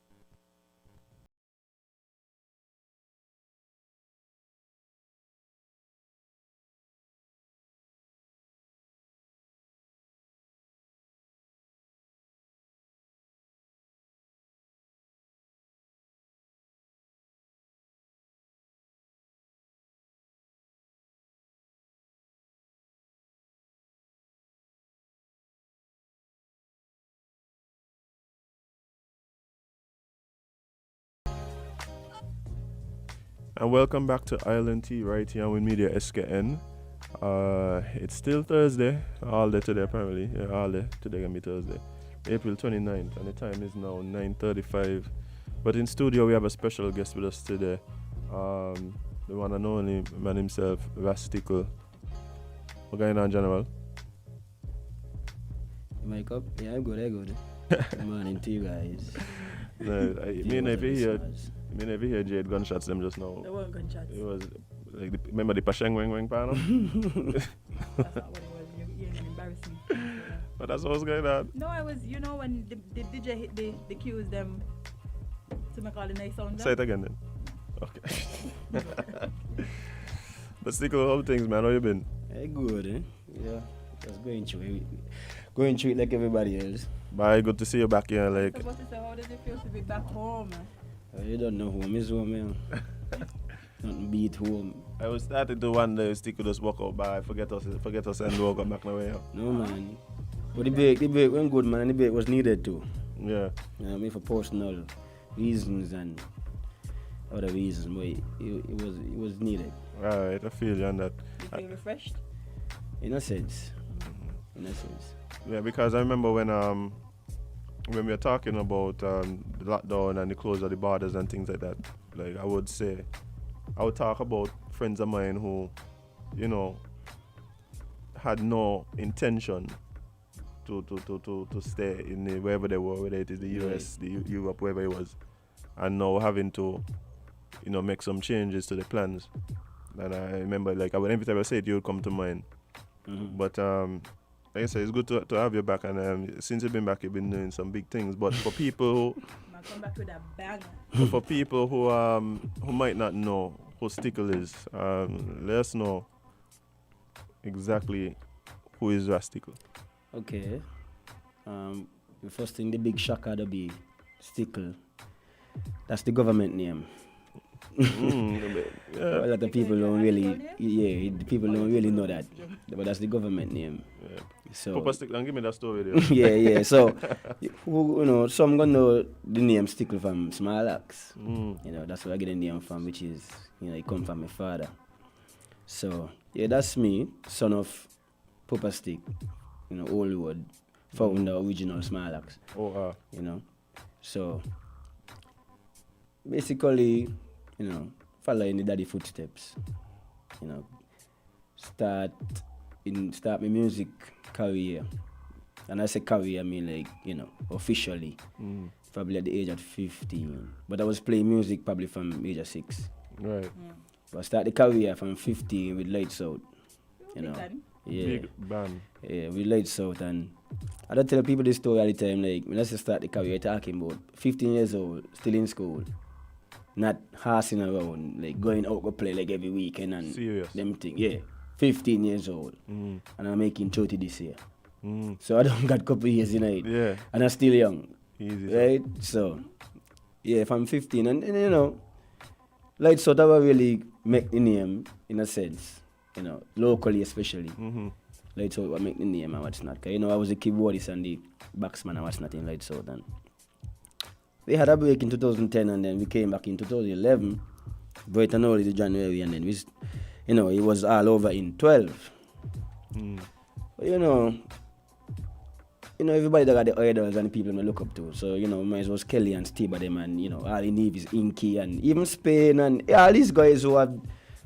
And welcome back to Island Tea right here on WINNMedia SKN. It's still Thursday, all day today apparently. Yeah, all day today can be Thursday, April 29th, and the time is now 9:35. But in studio we have a special guest with us today, the one and only man himself, Ras Stickle. What's going on, General? Mic up? Yeah, I'm good. Good morning to you guys. Me never hear Jade gunshots them just now. There weren't gunshots. It was like remember the Pasheng wing panel? That's not what it was. You're embarrassing. But that's what was going on. No, I was, when the DJ hit the cues them to make all the nice sounds. Say it again then. Okay. But Stickle, how things, man? How you been? Hey, good, eh? Yeah, just going through it like everybody else. Bye, good to see you back here. Like. So how does it feel to be back home? You don't know home is home, man. Nothing beat home. I was starting to wonder if Stickle just walk out by, forget us and walk back the way. No, man. But the break went good, man. The break was needed too. Yeah. I mean, for personal reasons and other reasons, but it was needed. Right, I feel you on that. You feel refreshed? In a sense. In a sense. Yeah, because I remember when we were talking about the lockdown and the close of the borders and things like that, like I would talk about friends of mine who, had no intention to stay in wherever they were, whether it is the US, the Europe, wherever it was, and now having to, make some changes to the plans. And I remember, like, every time I say it, you would come to mind. But like I said, it's good to have you back, and since you've been back, you've been doing some big things. But for people who come back with a bang. For people who might not know who Stickle is, let us know exactly who is Ras Stickle. Okay. The first thing, the big shocker to be Stickle. That's the government name. Yeah. A lot of people don't really, people don't really know that, but that's the government name. Yeah. So Papa Stickle, give me that story there. yeah. So, some gonna know the name Stickle from Small Axe. That's where I get the name from, which is, it come from my father. So yeah, that's me, son of Papa Stick, Oldwood, founder original Small Axe. So basically, following the daddy footsteps, start my music career. And I say career, I mean like, officially, probably at the age of 15. But I was playing music probably from age of 6. Right. But I started the career from 15 with Lights Out, Big band. Yeah, with Lights Out. And I don't tell people this story all the time, like, when I start the career, talking about 15 years old, still in school. Not horsing around, like going out to play like every weekend and serious. Them thing. Yeah, 15 years old, and I'm making 30 this year. So I don't got a couple years in it. Yeah. And I'm still young. Easy. Right? So, yeah, if I'm 15, and Lights Out, I really make the name in a sense, locally especially. Lights Out, I make the name and what's not. Cause, I was the keyboardist and the backsman and what's not in Lights Out. And we had a break in 2010, and then we came back in 2011, bright and early January, and then it was all over in 12. But everybody that got the idols and the people I look up to. So, might as well Kelly and Steve them, and all in Nevis, Inky, and even Spain, and all these guys who have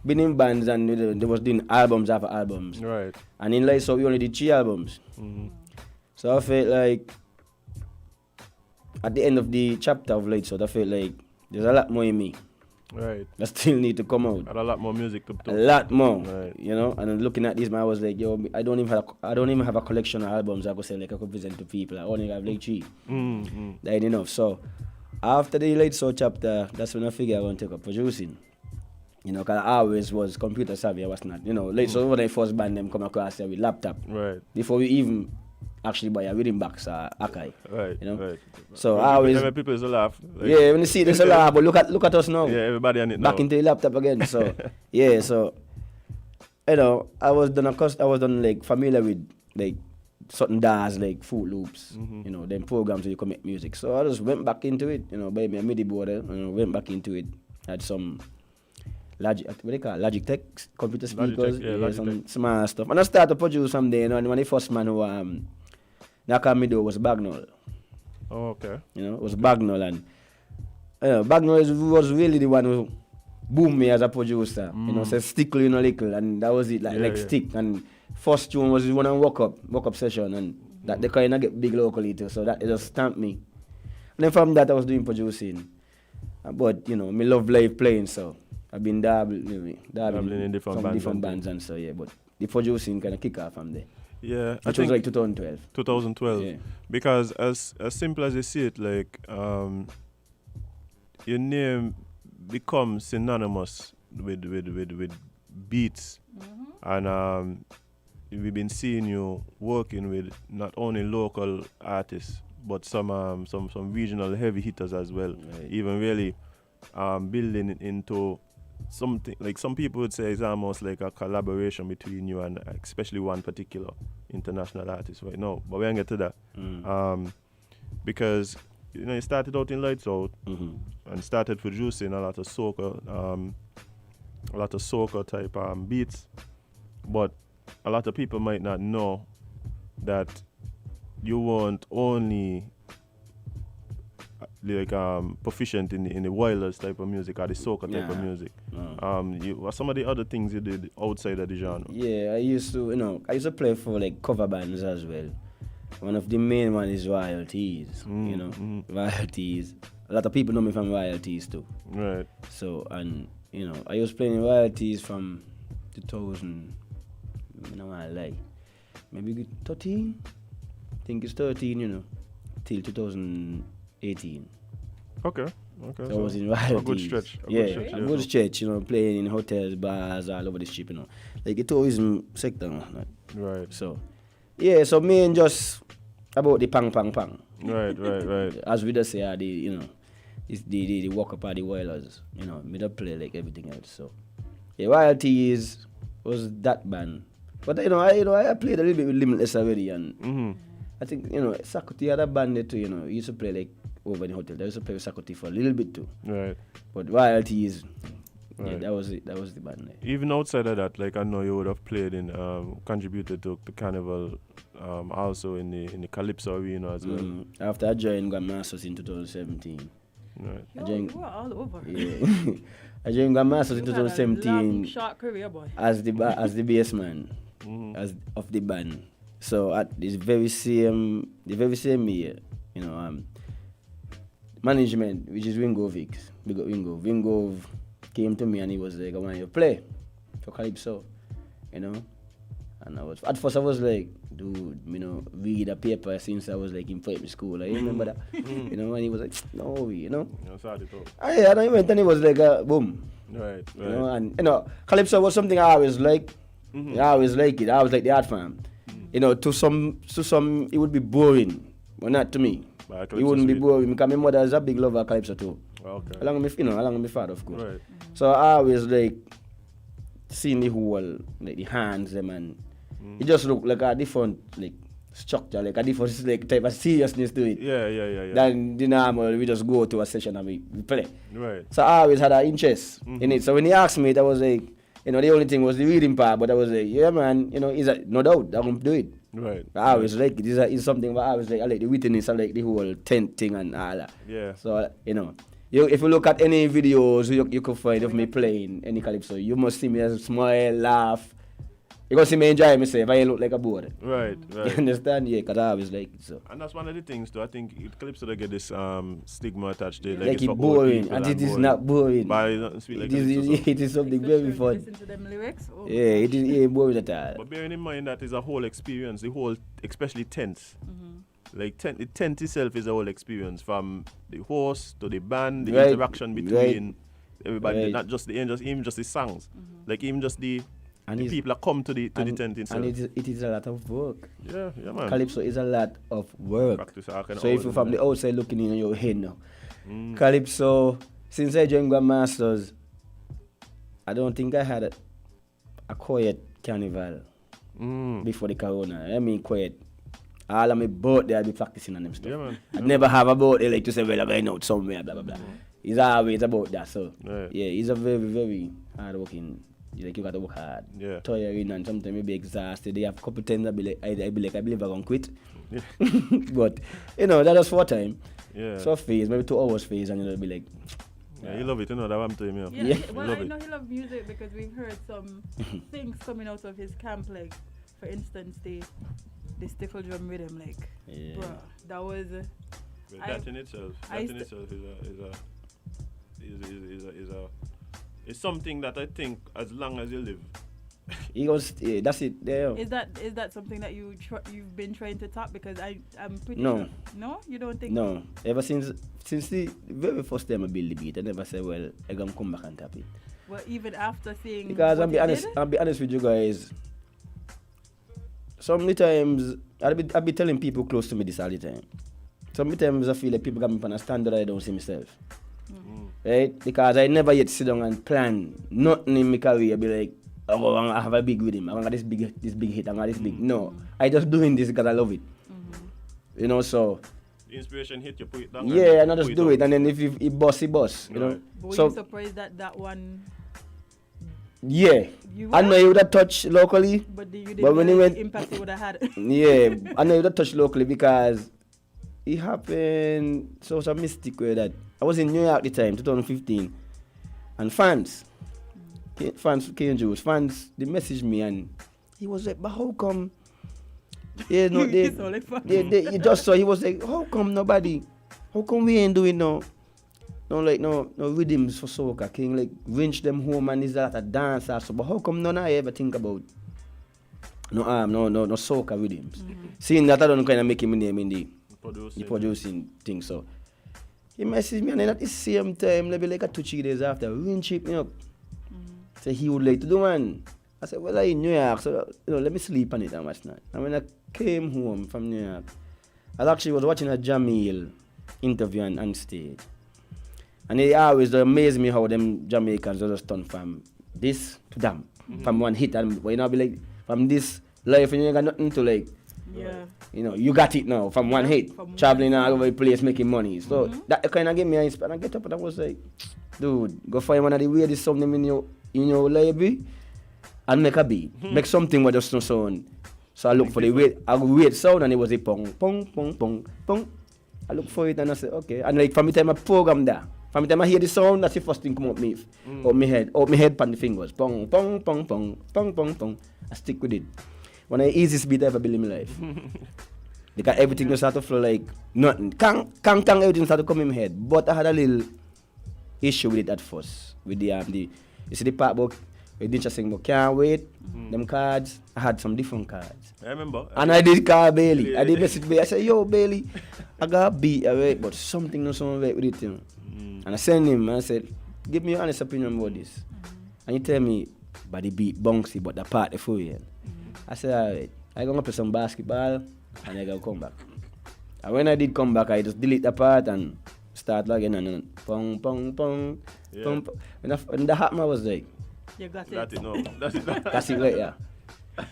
been in bands, and they was doing albums after albums. Right. And in Lights Out, we only did 3 albums. So I felt like at the end of the chapter of Lights Out, I felt like there's a lot more in me. Right. That still need to come out. And a lot more music to A lot more. Right. And then looking at this, man, I was like, yo, I don't even have a collection of albums I could say like I could present to people. I only have like 3. That ain't enough. So after the Lights Out chapter, that's when I figured I want to take up producing. Because I always was computer savvy, I was not. Lights Out, when I first band them come across here with laptop. Right. Before we even actually buy a rhythm box Akai. Right. Right. So I always people is a laugh. Like, when you see this a laugh, but look at us now. Yeah, everybody on it back now. into the laptop again. So yeah, so I was done like familiar with like certain DAWs like Fruit Loops, them programs where you can make music. So I just went back into it, buy me a MIDI board, went back into it. Had some Logitech computer speakers, Logitech. Some smart stuff. And I started to produce someday, and one of the first man who knocked on my door was Bagnall. Oh, okay. It was Bagnall, and Bagnall was really the one who boomed me as a producer. So Stickle, little, and that was it, like Stick. And first tune was one on Woke Up session, and that they kind of get big locally too, so that it just stamped me. And then from that I was doing producing. But, me love live playing, so I've been dabbling in different bands and so, yeah, but the producing kind of kick off from there. Yeah, Which was like 2012. 2012. Yeah. Because as simple as you see it, like, your name becomes synonymous with beats. And we've been seeing you working with not only local artists, but some regional heavy hitters as well. Right. Even really building into something, like some people would say it's almost like a collaboration between you and especially one particular international artist right now. But we don't get to that. Because you started out in Lights Out and started producing a lot of soca type beats. But a lot of people might not know that you weren't only like proficient in the wireless type of music or the soca type of music. Some of the other things you did outside of the genre. Yeah, I used to play for like cover bands as well. one of the main one is royalties. You know, royalties. A lot of people know me from royalties too. Right. So, and you know, I was playing royalties from 2000. I don't want to lie. Maybe 13. I think it's 13. You know, till 2018. Okay. So I was in royalties. A good stretch. A good stretch. You know, playing in hotels, bars, all over the ship. You know, like the tourism sector. Like. Right. So, yeah. So me and just about the pang. Right. As we just say, you know, it's the walk up at the Whalers. You know, me don't play like everything else. So, yeah, royalties was that band. But I played a little bit with Limitless already, and I think Sakoti had a band there too. You know, he used to play like over in the hotel. I used to play with Sakoti for a little bit too. Right. But royalties, right. Yeah, that was it. That was the band there. Even outside of that, like I know you would have played in, contributed to the Carnival, also in the Calypso arena as well. After I joined Grandmasters in 2017. Right. You were all over. Yeah. I joined Grandmasters in 2017. Long, short career, boy. As the bass man, as of the band. So at the very same year, you know, management, which is Wingov, big up Wingov. Wingov came to me and he was like, I want you to play for Calypso, you know. And at first I was like, dude, you know, read a paper since I was like in primary school. I remember that, you know, and he was like, no, you know. And I went and he was like, boom. Right. You know, and you know, Calypso was something I always like. I always like it. I always like the art form. You know, to some, it would be boring, but not to me. It wouldn't be boring because my mother is a big lover of Calypso too. Okay. Along with my father, of course. Right. So I always like seeing the whole, like the hands, them, and it just looked like a different like structure, like a different like type of seriousness to it. Yeah. Than the normal, we just go to a session and we play. Right. So I always had an interest in it. So when he asked me, I was like, you know, the only thing was the reading part, but I was like, yeah, man, you know, no doubt, I'm going to do it. Right. I always like it. It's something, but I was like, I like the witness, I like the whole tent thing and all that. Yeah. So, you know, if you look at any videos you could find of me playing any Calypso, you must see me smile, laugh. You can see me enjoy myself. I look like a board. Right. You understand? Yeah, because I always like it. So. And that's one of the things too. I think Calypso they get this stigma attached to it. Like it's boring, and it is not boring. But it's not sweet like it is something very fun. Listen to them lyrics. Oh, yeah, it ain't boring at all. But bearing in mind that is a whole experience. The whole, especially tents. Like the tent itself is a whole experience, from the host to the band, the interaction between everybody, not just the angels, even just the songs, like even just the people that come to the tent itself. And it is a lot of work. Yeah, man. Calypso is a lot of work. So if you're from the outside looking in your head now, Calypso, since I joined Grandmasters, I don't think I had a quiet carnival before the corona. I mean quiet. All of my boat there, I be practicing on them stuff. Yeah, man. I never have a boat there like to say, well, I'm going out somewhere, blah, blah, blah. It's always about that. So, yeah, he's a very, very hard working. Like, you got to work hard. Yeah. Tiring, and sometimes you be exhausted. They have a couple times I believe I'm going to quit. Yeah. But, you know, that was 4 time. Yeah. So phase, maybe 2 hours phase, and you'll be like, yeah, you love it, you know, that I'm telling you. Yeah. Well, I know he loves music because we've heard some things coming out of his camp, like, for instance, the Stickle drum rhythm, like, bro, that was. That in itself is something that I think as long as you live. He goes, yeah, that's it. There. Is that something that you've been trying to tap? Because I'm pretty. No. Sure. No, you don't think? No. Ever since the very first time I build the beat, I never say, well, I'm gonna come back and tap it. Well, even after seeing. Because I'll be honest with you guys. Sometimes I'll be telling people close to me this all the time. Sometimes I feel like people got me on a standard I don't see myself. Right? Because I never yet sit down and plan nothing in my career. Be like, oh, I have a big rhythm. I want this big hit. I want this big. No, I just doing this because I love it. You know, so. The inspiration hit, you put it down. Yeah, and I just do it, and then if it bust, it bust. You know. But so, were you surprised that one? Yeah, I know you would have touched locally. But you didn't when the impact it would have had. Yeah, I know you would have touched locally because it happened so it's a mystic way that I was in New York at the time, 2015, and fans they messaged me and he was like, but how come Yeah, no, they just saw. He was like, how come we ain't doing no rhythms for soca? King like winch them home and is that a dance also, but how come none I ever think about no soca rhythms? Mm-hmm. Seeing that I don't kind of make him name in the producing thing, so he messaged me and then at the same time, maybe like a 2-3 days after, winch hit me up. So he would like to do one. I said, well, I'm in New York, so let me sleep on it that much night. And when I came home from New York, I actually was watching a Jamil interview on stage. And it always amazed me how them Jamaicans just turn from this to them, from one hit. And be like, from this life, and you ain't got nothing to like, you got it now, from one hit, traveling all over the place, making money. So that kind of gave me an inspiration. And I get up and I was like, dude, go find one of the weirdest something in your library and make a beat. Make something with just no sound. So I look for the weird sound and it was a pong, pong, pong, pong, pong. I look for it and I said, okay. And like from the time I program that, from the time I hear the sound, that's the first thing come up me head pan the fingers. Pong, pong, pong, pong, pong, pong, pong. I stick with it. One of the easiest beat I ever built in my life. Because everything just had to flow like nothing. Kang, everything started to come in my head. But I had a little issue with it at first. With the you see the part about we didn't just sing about can't wait, them cards. I had some different cards. I remember. And I did call Bailey. I did message Bailey. I said, yo Bailey, I got a beat away, but something not so right with it, And I sent him and I said, give me your honest opinion about this. And he tell me, but the beat bouncy, but the part the full year. I said, alright, I gonna play some basketball and I gonna come back. And when I did come back, I just delete the part and start again and then pong pong pong pong. When that happened, I was like, you got it. That's it, no. That's it. That's it, right? Yeah.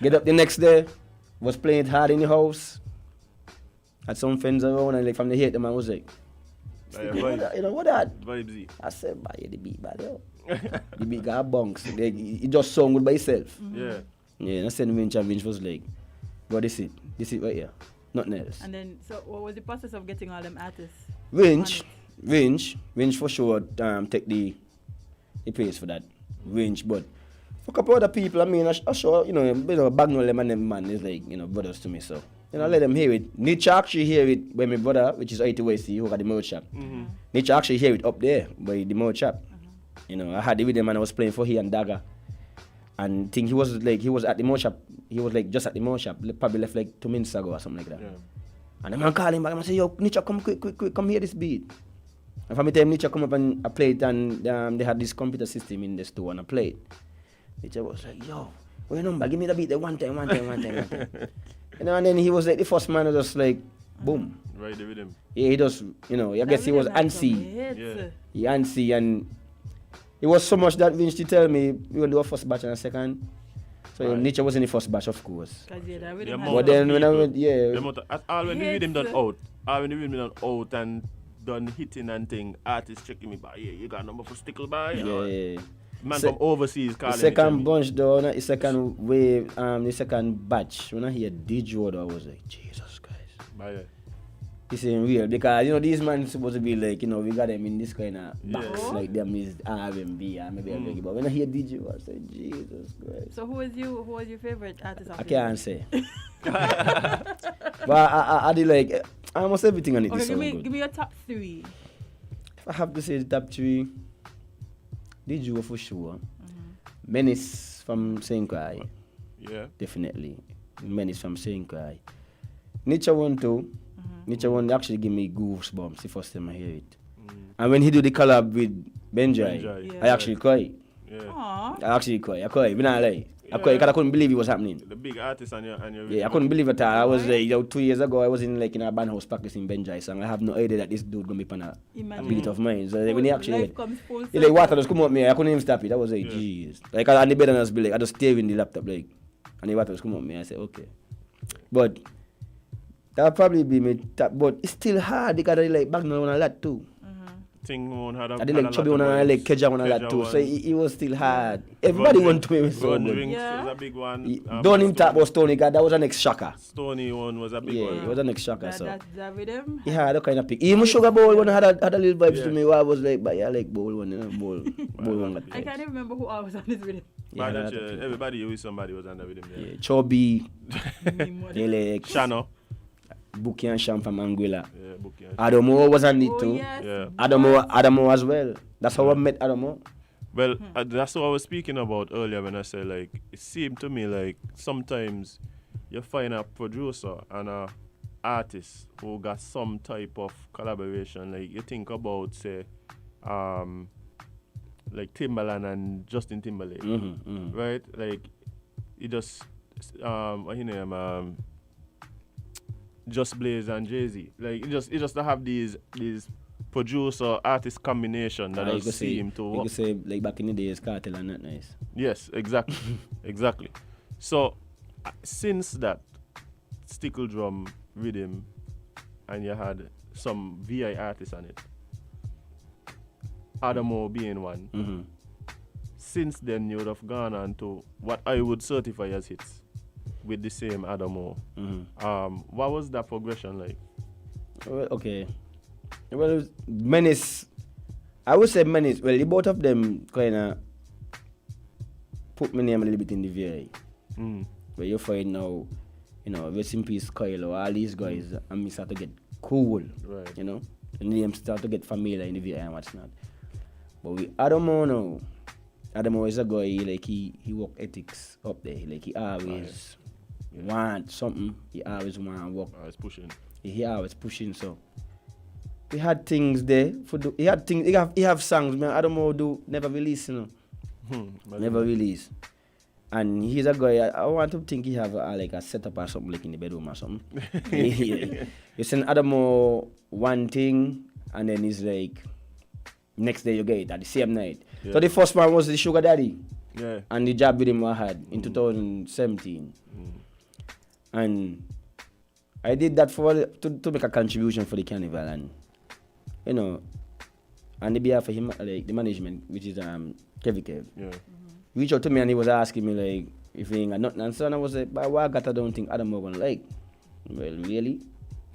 Get up the next day, was playing it hard in the house. Had some friends around and like from the hate them, I was like, what that? Vibesy. I said, buy the beat, but the beat got bunks. Like, it just sung good by itself. Yeah. Yeah, and I said Vinch was like, bro, this it right here. Nothing else. And then, so what was the process of getting all them artists? Winch for sure take the praise for that. Winch, but for a couple other people, I mean, I sure, Bagnol them and them man is like, brothers to me, so. Let them hear it. Nietzsche actually hear it by my brother, which is 80 West, who got the mouth shop. Nietzsche actually hear it up there by the mouth shop. I had it with him and I was playing for he and Dagger. And think he was at the mouth shop. He was like just at the mouth shop, probably left like 2 minutes ago or something like that. Yeah. And the man called him back and I said, yo, Nietzsche, come quick, come hear this beat. And from the time Nietzsche come up and I played and they had this computer system in the store and I played. Nietzsche was like, yo, what your number? Give me the beat there one time. And then he was like the first man who just like, boom. Right there with him. Yeah, he just, I guess he was antsy. Yeah. He antsy and it was so much that Vince to tell me we will do a first batch and a second. So Nietzsche was in the first batch, of course. But then when I went, all when the rhythm done out, and done hitting and thing, artists checking me by, you got a number for Stickle by? Yeah. Man from overseas calling the second bunch though, the second wave, the second batch, when I hear DJ though, I was like, Jesus Christ. This ain't real because these men supposed to be like, we got them in this kind of box, like them is R&B and maybe a reggae. But when I hear DJ, I say, Jesus Christ. So who was your favorite artist? I can't say. But I did like almost everything on it. Okay, give me your top 3. If I have to say the top 3, DJ for sure. Menace from St. Croix. Yeah. Definitely. Menace from St. Croix. Nietzsche 1 too. Nietzsche one actually give me goosebumps the first time I hear it. And when he do the collab with Benjai, I actually cry. Yeah. I actually cry. I cry. When I lie. I cry because I couldn't believe it was happening. The big artist on your yeah, I couldn't believe it. I was like, 2 years ago, I was in a band house practicing Benjai song. I have no idea that this dude gonna be on a beat of mine. So when he actually like water just come up me, I couldn't even stop it. I was like, jeez. Like on the bed and I was like, I just stare in the laptop like, and the water just come up me. I said, okay. But that'll probably be my top, but it's still hard because I like Bagnall one a lot too. thing one had a I did like Chubby one and I like Kevon one and that too. So he was still hard. Everybody went to me so good. Yeah. Was a big one. Don't even talk about Stoney, because that was an ex-shocker. Stoney one was a big one. Yeah, it was an ex-shocker. So. That's with him. He had a kind of pick. Even Sugar Bowl one had a little vibes to me where I was like, but yeah, I like Bowl one, you know, Bowl one. I can't even remember who I was on this with him. Yeah, everybody you with somebody was under with him. Yeah, Chubby, Alex, Shano. Buki and Sham from Anguilla. Yeah, Buki and Adamo was on it too. Yes. Yeah. Adamo as well. That's how I met Adamo. Well, that's what I was speaking about earlier when I said, like, it seemed to me like sometimes you find a producer and a artist who got some type of collaboration. Like, you think about, say, like Timbaland and Justin Timberlake, right? Like, you just, what his name, Just Blaze and Jay-Z. Like, it just to have these producer artist combination that does seem to work. You could say like back in the days, Cartel and Not Nice. Yes, exactly, exactly. So since that Stickle drum rhythm, and you had some VI artists on it, Adamo being one. Since then, you would have gone on to what I would certify as hits with the same Adamo. What was that progression like? Well, okay. Well, Menace, I would say Menace. Well, the both of them kind of put my name a little bit in the VI. Where you find now, you know, rest in peace, Kyle, all these guys, and me start to get cool, right? You know, the names start to get familiar in the VI and what's not. But with Adamo now, Adamo is a guy, like he work ethics up there. Like he always want something, he always want to work. Always pushing. He always pushing, so. He had things there. He had things. He have songs, man. Adamo do never release, you know. Never release. And he's a guy. I want to think he have like a setup or something like in the bedroom or something. You send Adamo one thing, and then he's like, next day you get it at the same night. Yeah. So the first one was the Sugar Daddy. Yeah. And the job with him I had in 2017. And I did that to make a contribution for the carnival, and you know, on the behalf of him, like the management, which is Kev. Yeah. Reached out to me and he was asking me like if he ain't got nothing, and so I was like, but why I don't think Adamo gonna like. Well, really?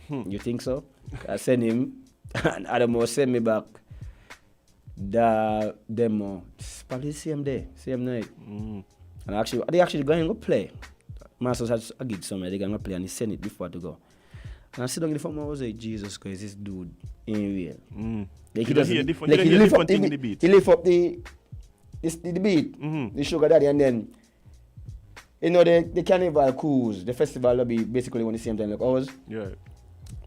You think so? I sent him, and Adamo sent me back the demo. It's probably the same day, same night. And they actually going to play. Masters had a gig somewhere, they going to play, and he sent it before to go. And I sit down in the phone, I was like, Jesus Christ, this dude ain't real. Like he lift up the beat. He lift up the beat, the Sugar Daddy, and then you know the carnival cruise, the festival will be basically on the same time like ours. Yeah.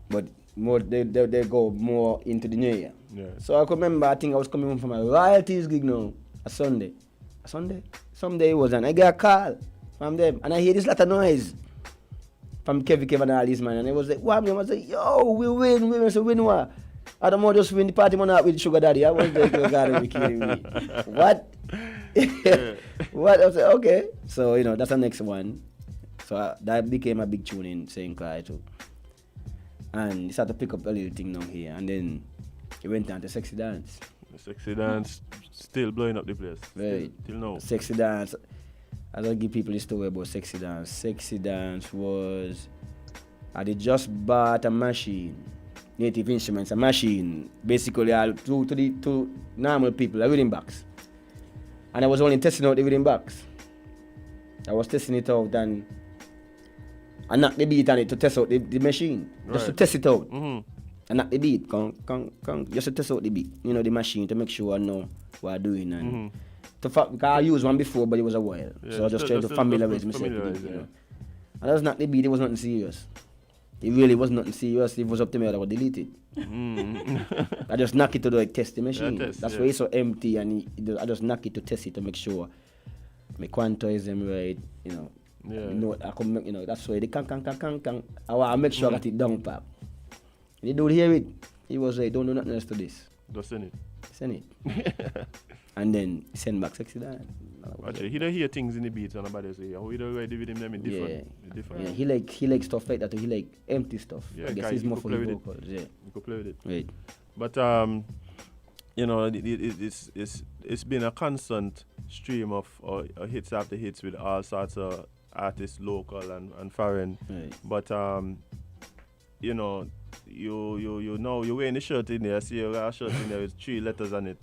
But more they go more into the new year. Yeah. So I could remember I think I was coming home from a royalties gig now, a Sunday. Someday it was, and I get a call from them, and I hear this lot of noise from Kevon and all these man, and it was like, what? I was like, yo, we win. So win what? Adamo just win the party man out with Sugar Daddy. I was like, you gotta be kidding me. What? What? I was like, okay. So, you know, that's the next one. So that became a big tune in St. Clair too. And he started to pick up a little thing now here, and then he went down to Sexy Dance. The Sexy Dance still blowing up the place. Right. Till now. Sexy Dance. I don't give people the story about Sexy Dance. Sexy Dance was, I did just bought a machine, Native Instruments, a machine, basically to normal people, a reading box. And I was only testing out the reading box. I was testing it out and I knocked the beat on it to test out the machine, just to test it out. I knocked the beat, just to test out the beat, you know, the machine, to make sure I know what I'm doing. And because I used one before, but it was a while. So I just tried to familiarize myself with it, you know. And that was not the beat, it was nothing serious. It really was nothing serious. If it was up to me, I would delete it. I just knock it to like test the machine. That's why it's so empty, and I just knock it to test it to make sure my quantize them right, you know. I come make, you know, that's why the can. I make sure I got it down, pap. The dude hear it. He was like, don't do nothing else to this. Just send it. Send it. And then send back Sexy Dance. Actually, he don't hear things in the beats and nobody say, oh, he don't write the rhythm them in different. Yeah, he like stuff like that. He like empty stuff. Yeah, I guess he's more for the vocals. Yeah. You could play with it. Right. But it's been a constant stream of hits after hits with all sorts of artists, local and foreign. Right. But you know, you're wearing the shirt in there. I see you got a shirt in there with 3 letters on it.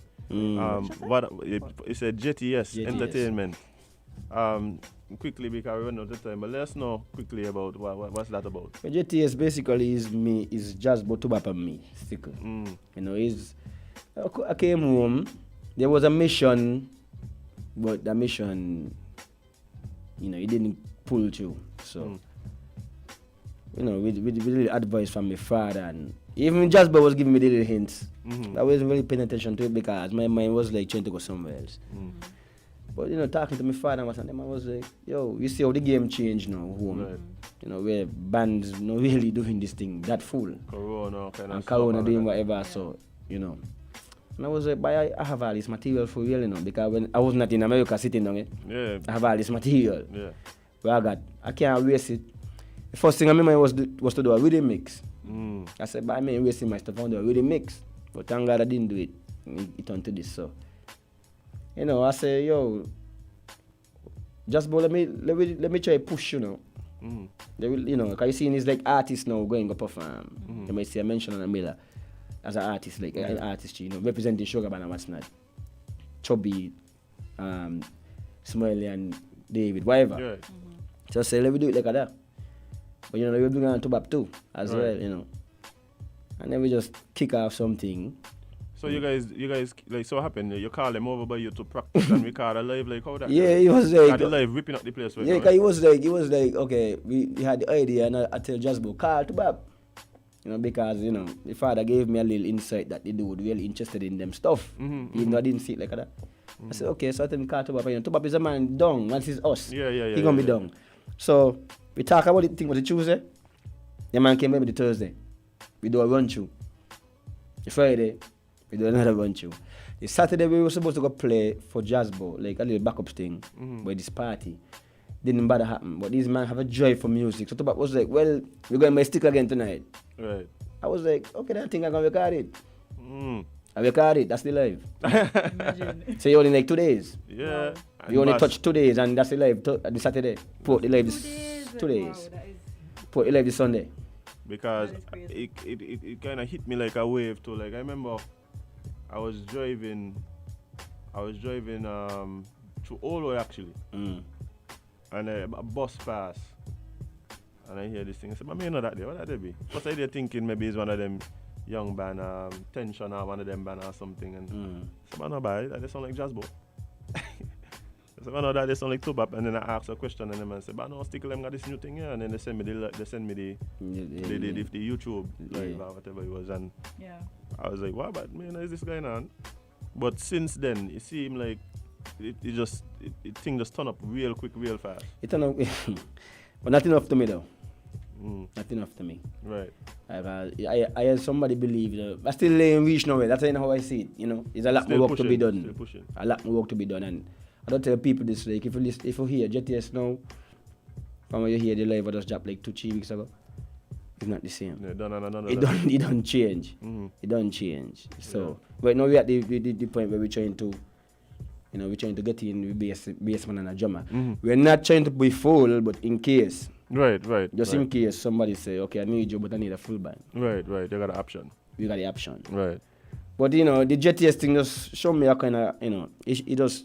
What it said JTS Entertainment. Quickly, because we run out of time, but let us know quickly about what's that about. JTS basically is just Botubap and me, Stickle. You know, I came home, there was a mission, but the mission, you know, it didn't pull through. So, you know, with little advice from my father, and even Jasper was giving me little hints. I wasn't really paying attention to it because my mind was like trying to go somewhere else. But, you know, talking to my father and them, I was like, yo, you see how the game changed now, home. Right. You know, where bands not really doing this thing that full. Corona kind of and Corona doing whatever, so, you know. And I was like, but I have all this material for real, you know, because when I was not in America sitting down it, I have all this material. Yeah. Where I can't waste it. The first thing I remember was to do a rhythm mix. I said, but I mean wasting my stuff on the rhythm mix. But thank God I didn't do it. It turned to this, so. You know, I say, yo, just let me try push, you know. They will, you know, because you see these like artists now going to perform. You might see a mention on the middle as an artist, like an artist, you know, representing Sugar Band and what's not. Chubby, Smiley and David, whatever. So I say, let me do it like that. But you know, we're doing it on Tubap too, as well, you know. And then we just kick off something. So you guys like so happened. You call them over by you to practice and record a live like how that? Yeah, he was like the live ripping up the place. Yeah, because he was like, okay, we had the idea, and I tell Jasbo, call to Bob, you know, because you know the father gave me a little insight that the dude really interested in them stuff, even though I didn't see it like that. I said, okay, so I tell him call to Bob. You know, to Bob is a man down, and it's us. Yeah. He gonna be down. So we talk about it. Thing was the Tuesday. The man came maybe the Thursday. We do a run through. The Friday. We do another run through. The Saturday we were supposed to go play for Jazzbo, like a little backup thing, by this party. Didn't bother happen. But these man have a joy for music. So Tupac was like, well, we're going to my stick again tonight. Right. I was like, okay, I think I'm going to record it. I record it, that's the live. Imagine. So you only like 2 days. Yeah. You only touch 2 days and that's the live, the Saturday. Put the live this 2 days. Wow, put the live this Sunday. Because it kind of hit me like a wave too. Like I remember I was driving to Olo actually, and a bus pass, and I hear this thing. I said, "But me know that there. What that be?" But I thinking maybe it's one of them young band, Tension or one of them band or something. And I said, "But no, that they sound like Jazzbo." I said, "But no, that they sound like Tubap." And then I asked a question, and the man said, "But no, Stickle them got this new thing here." And then they send me the YouTube live or whatever it was, and I was like, "What? But man, is this going on?" But since then, it seemed like it thing just turn up real quick, real fast. It turn up, but not enough to me though. Not enough to me. Right. I had somebody believe, you know, I still laying reach nowhere. That's how I see it. You know, there's a lot more work to be done. Still pushing. A lot more work to be done, and I don't tell people this. Like if you hear JTS now, from when you hear the live I just dropped like 2-3 weeks ago, it's not the same. It don't change. It don't change. So, but now we're at the point where we're trying to get in with bassman and a drummer. We're not trying to be full, but in case. Right. Just in case somebody say, okay, I need you, but I need a full band. Right. They got an option. We got the option. Right. But you know, the JTS thing just showed me a kind of, you know, it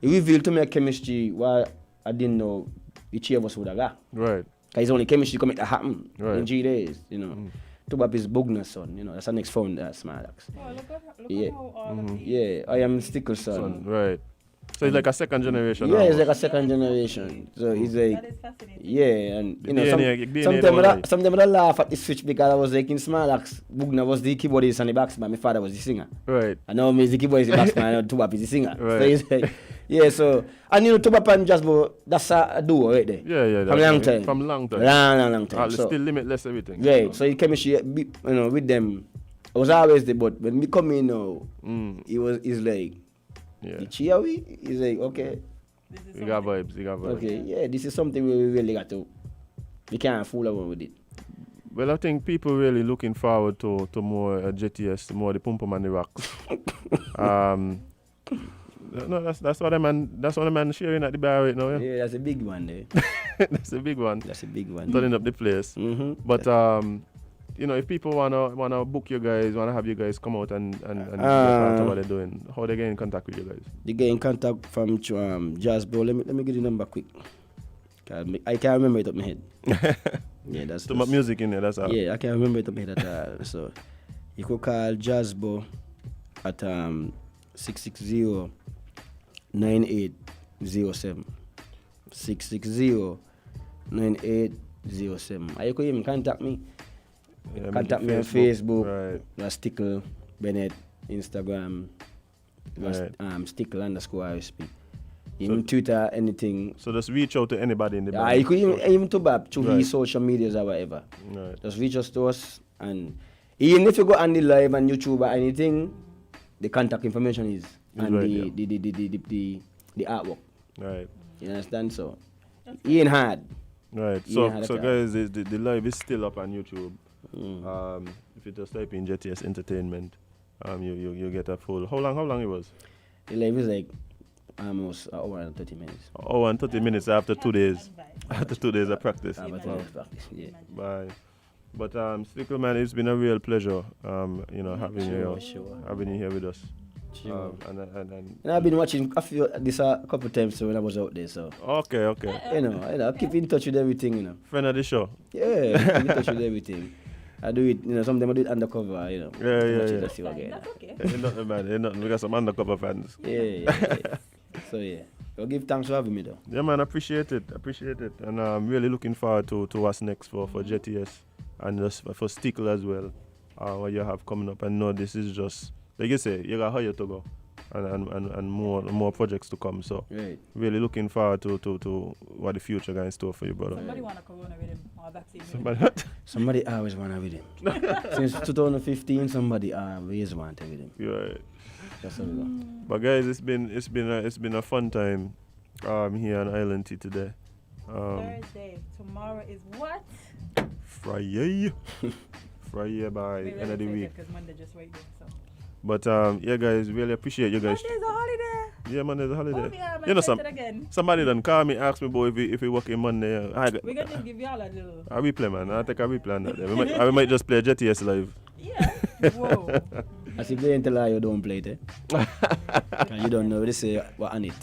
revealed to me a chemistry where I didn't know the three of us would have got. Right. Because it's only chemistry can make that happen in 3 days, you know. Tubap is Bugner's son, you know, that's the next founder at Smarlax. Oh, look how all of these. Yeah, I am Stickle's son. Right. So he's like a second generation. Yeah, he's like a second generation. So he's like, that is fascinating. yeah, and you know, some of them would laugh at the switch because I was like in Smarlax, Bugner was the keyboardist and the bassman, my father was the singer. Right. And now me is the keyboardist, the bassman, and Tubap is the singer. Right. So he's like, yeah, so, and you know, Tubap and Jasbo, that's a duo right there. Yeah. From long time. Long time. So, still limitless everything. Right, so the chemistry, you know, with them, I was always there, but when we come in now, he's like, he's like, okay. You got vibes. Okay, yeah, this is something we really got to, we can't fool around with it. Well, I think people really looking forward to more JTS, more the Pum Pum and the Rocks. No, that's what the man sharing at the bar right now. Yeah, yeah, that's a big one there. That's a big one. That's a big one. Turning up the place. Mm-hmm. But if people wanna book you guys, wanna have you guys come out and get part of what they're doing, how they get in contact with you guys? They get in contact from Jazz Bro. Let me get the number quick. I can't remember it up my head. Yeah, that's too much music in there. That's all. Yeah, I can't remember it up my head at all. So you could call Jazz Bro at 660-9807. 660-9807. Or you could even contact me. Yeah, contact me on Facebook, right. Ras Stickle, Bennett, Instagram, Right. Stickle_RSP. Even Twitter, anything. So just reach out to anybody in the band. You could even to Bab through Right. his social medias or whatever. Right. Just reach us to us, and even if you go on the live on YouTube or anything, the contact information is and right, the artwork. Right. You understand? So he ain't hard. Right. So guys, the live is still up on YouTube. If you just type in JTS Entertainment, you get a full. How long it was? The live is like almost an hour and 30 minutes. Hour and 30 minutes after 2 days. After 2 days of practice. After 2 days of practice, yeah. Bye. But Stickle, man, it's been a real pleasure, having you here with us. Sure. And I've been watching a couple times when I was out there, so. Okay. I keep in touch with everything, Friend of the show. Yeah, keep in touch with everything. I do it, sometimes I do it undercover, Yeah. That's okay. Ain't nothing, man. Ain't nothing. We got some undercover fans. Yeah. So, yeah. Well, give thanks for having me, though. Yeah, man, appreciate it. And I'm really looking forward to what's next for JTS and just for Stickle as well. What you have coming up. And no, this is just, like you say, you got higher to go. And more projects to come. So right. Really looking forward to what the future got in store for you, brother. Somebody want a corona with him or vaccine Somebody always want to with him. Since 2015, somebody always wanted with him. Right. That's how we go. But guys, it's been a fun time here on Island Tea today. Thursday. Tomorrow is what? Friday. Friday by end of the week. Because Monday just right there, so. But yeah, guys, really appreciate you guys. Monday's a holiday. Yeah, Monday's a holiday. Oh, Somebody done call me, ask me, boy, if we working Monday. We're gonna give you all a little. I replay, man. I think I replay on that. We might just play JTS live. Yeah. Whoa. As if they ain't tell you don't play it, eh? You don't know. They say what on it,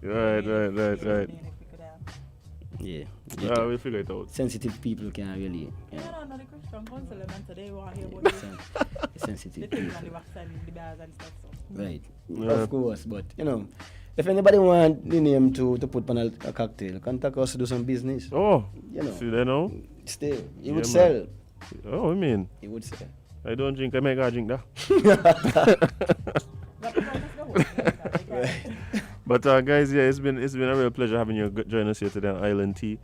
Right. Yeah. Yeah, we'll figure it out. Sensitive people can't really. No, the Christian council today want to hear about sensitive the people. and the vaccine, the bars and stuff. So. Right. Of course, but if anybody want the name to put on a cocktail, contact us to do some business. Oh, see they know? Still, you would sell. Oh, I mean? You would sell. I don't drink, I make a drink that. But guys, yeah, it's been a real pleasure having you join us here today on Island Tea.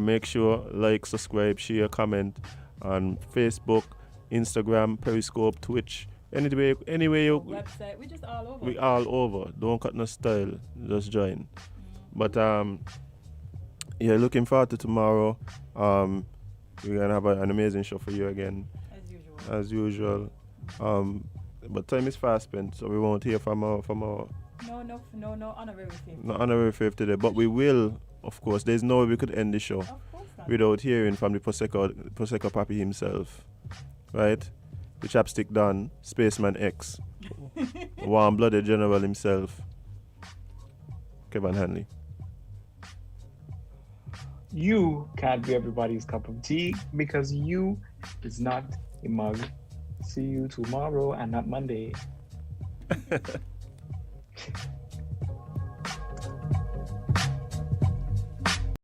Make sure like, subscribe, share, comment on Facebook, Instagram, Periscope, Twitch, anyway you. Website, we just all over. We all over. Don't cut no style. Just join. But yeah, looking forward to tomorrow. We're gonna have an amazing show for you again. As usual. But time is fast spent, so we won't hear from our No, honorary fifth. No honorary fifth today, but we will, of course. There's no way we could end the show without hearing from the Prosecco Papi himself, right? The Chapstick Don, Spaceman X, warm-blooded general himself, Kevon Hanley. You can't be everybody's cup of tea because you is not a mug. See you tomorrow and not Monday.